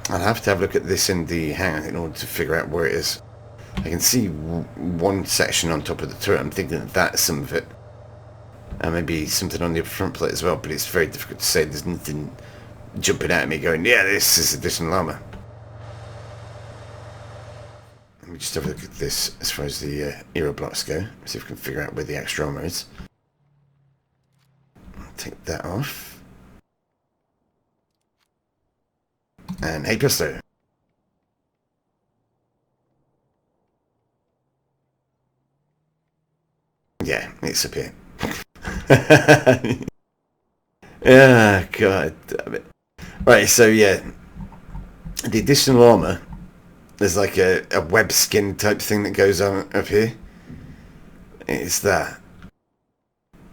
have to have a look at this in the hangar in order to figure out where it is. I can see one section on top of the turret. I'm thinking that that's some of it. And maybe something on the front plate as well, but it's very difficult to say. There's nothing jumping out at me going, yeah, this is additional armor. Let me just have a look at this as far as the era blocks go. See if we can figure out where the extra armor is. I'll take that off. And hey presto. Yeah, it's up here. Yeah, god damn it. Right, so yeah, the additional armor, there's like a web skin type thing that goes on up here. It's that.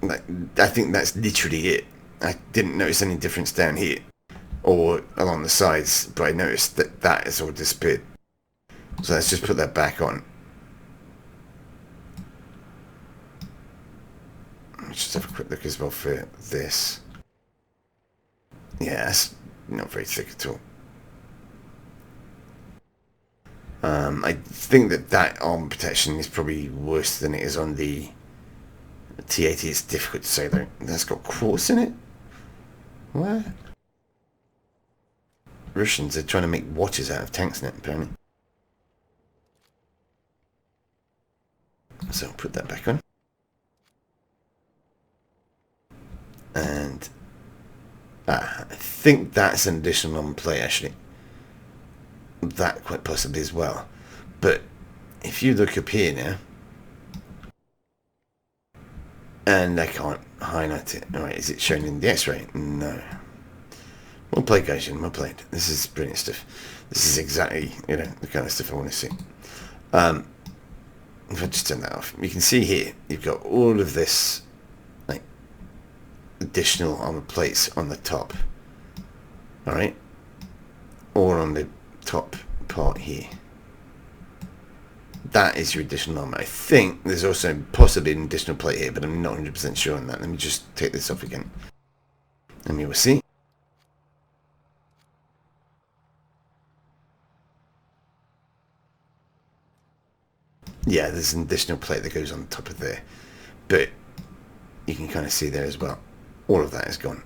Like, I think that's literally it. I didn't notice any difference down here or along the sides, but I noticed that that has all disappeared. So let's just put that back on. Let's just have a quick look as well for this. Yeah, that's not very thick at all. I think that armor protection is probably worse than it is on the T80. It's difficult to say though. That's got quartz in it? What? Russians are trying to make watches out of tanks now, apparently. So I'll put that back on. And I think that's an additional on-play actually. That quite possibly as well. But if you look up here now, and I can't highlight it. Alright, is it shown in the X-ray? No. Well played, Gaijin, well played. This is brilliant stuff. This is exactly, you know, the kind of stuff I want to see. If I just turn that off, you can see here, you've got all of this, like, additional armor plates on the top. Alright? Or on the top part here. That is your additional armor. I think there's also possibly an additional plate here, but I'm not 100% sure on that. Let me just take this off again. And you will see. Yeah, there's an additional plate that goes on top of there. But you can kind of see there as well. All of that is gone.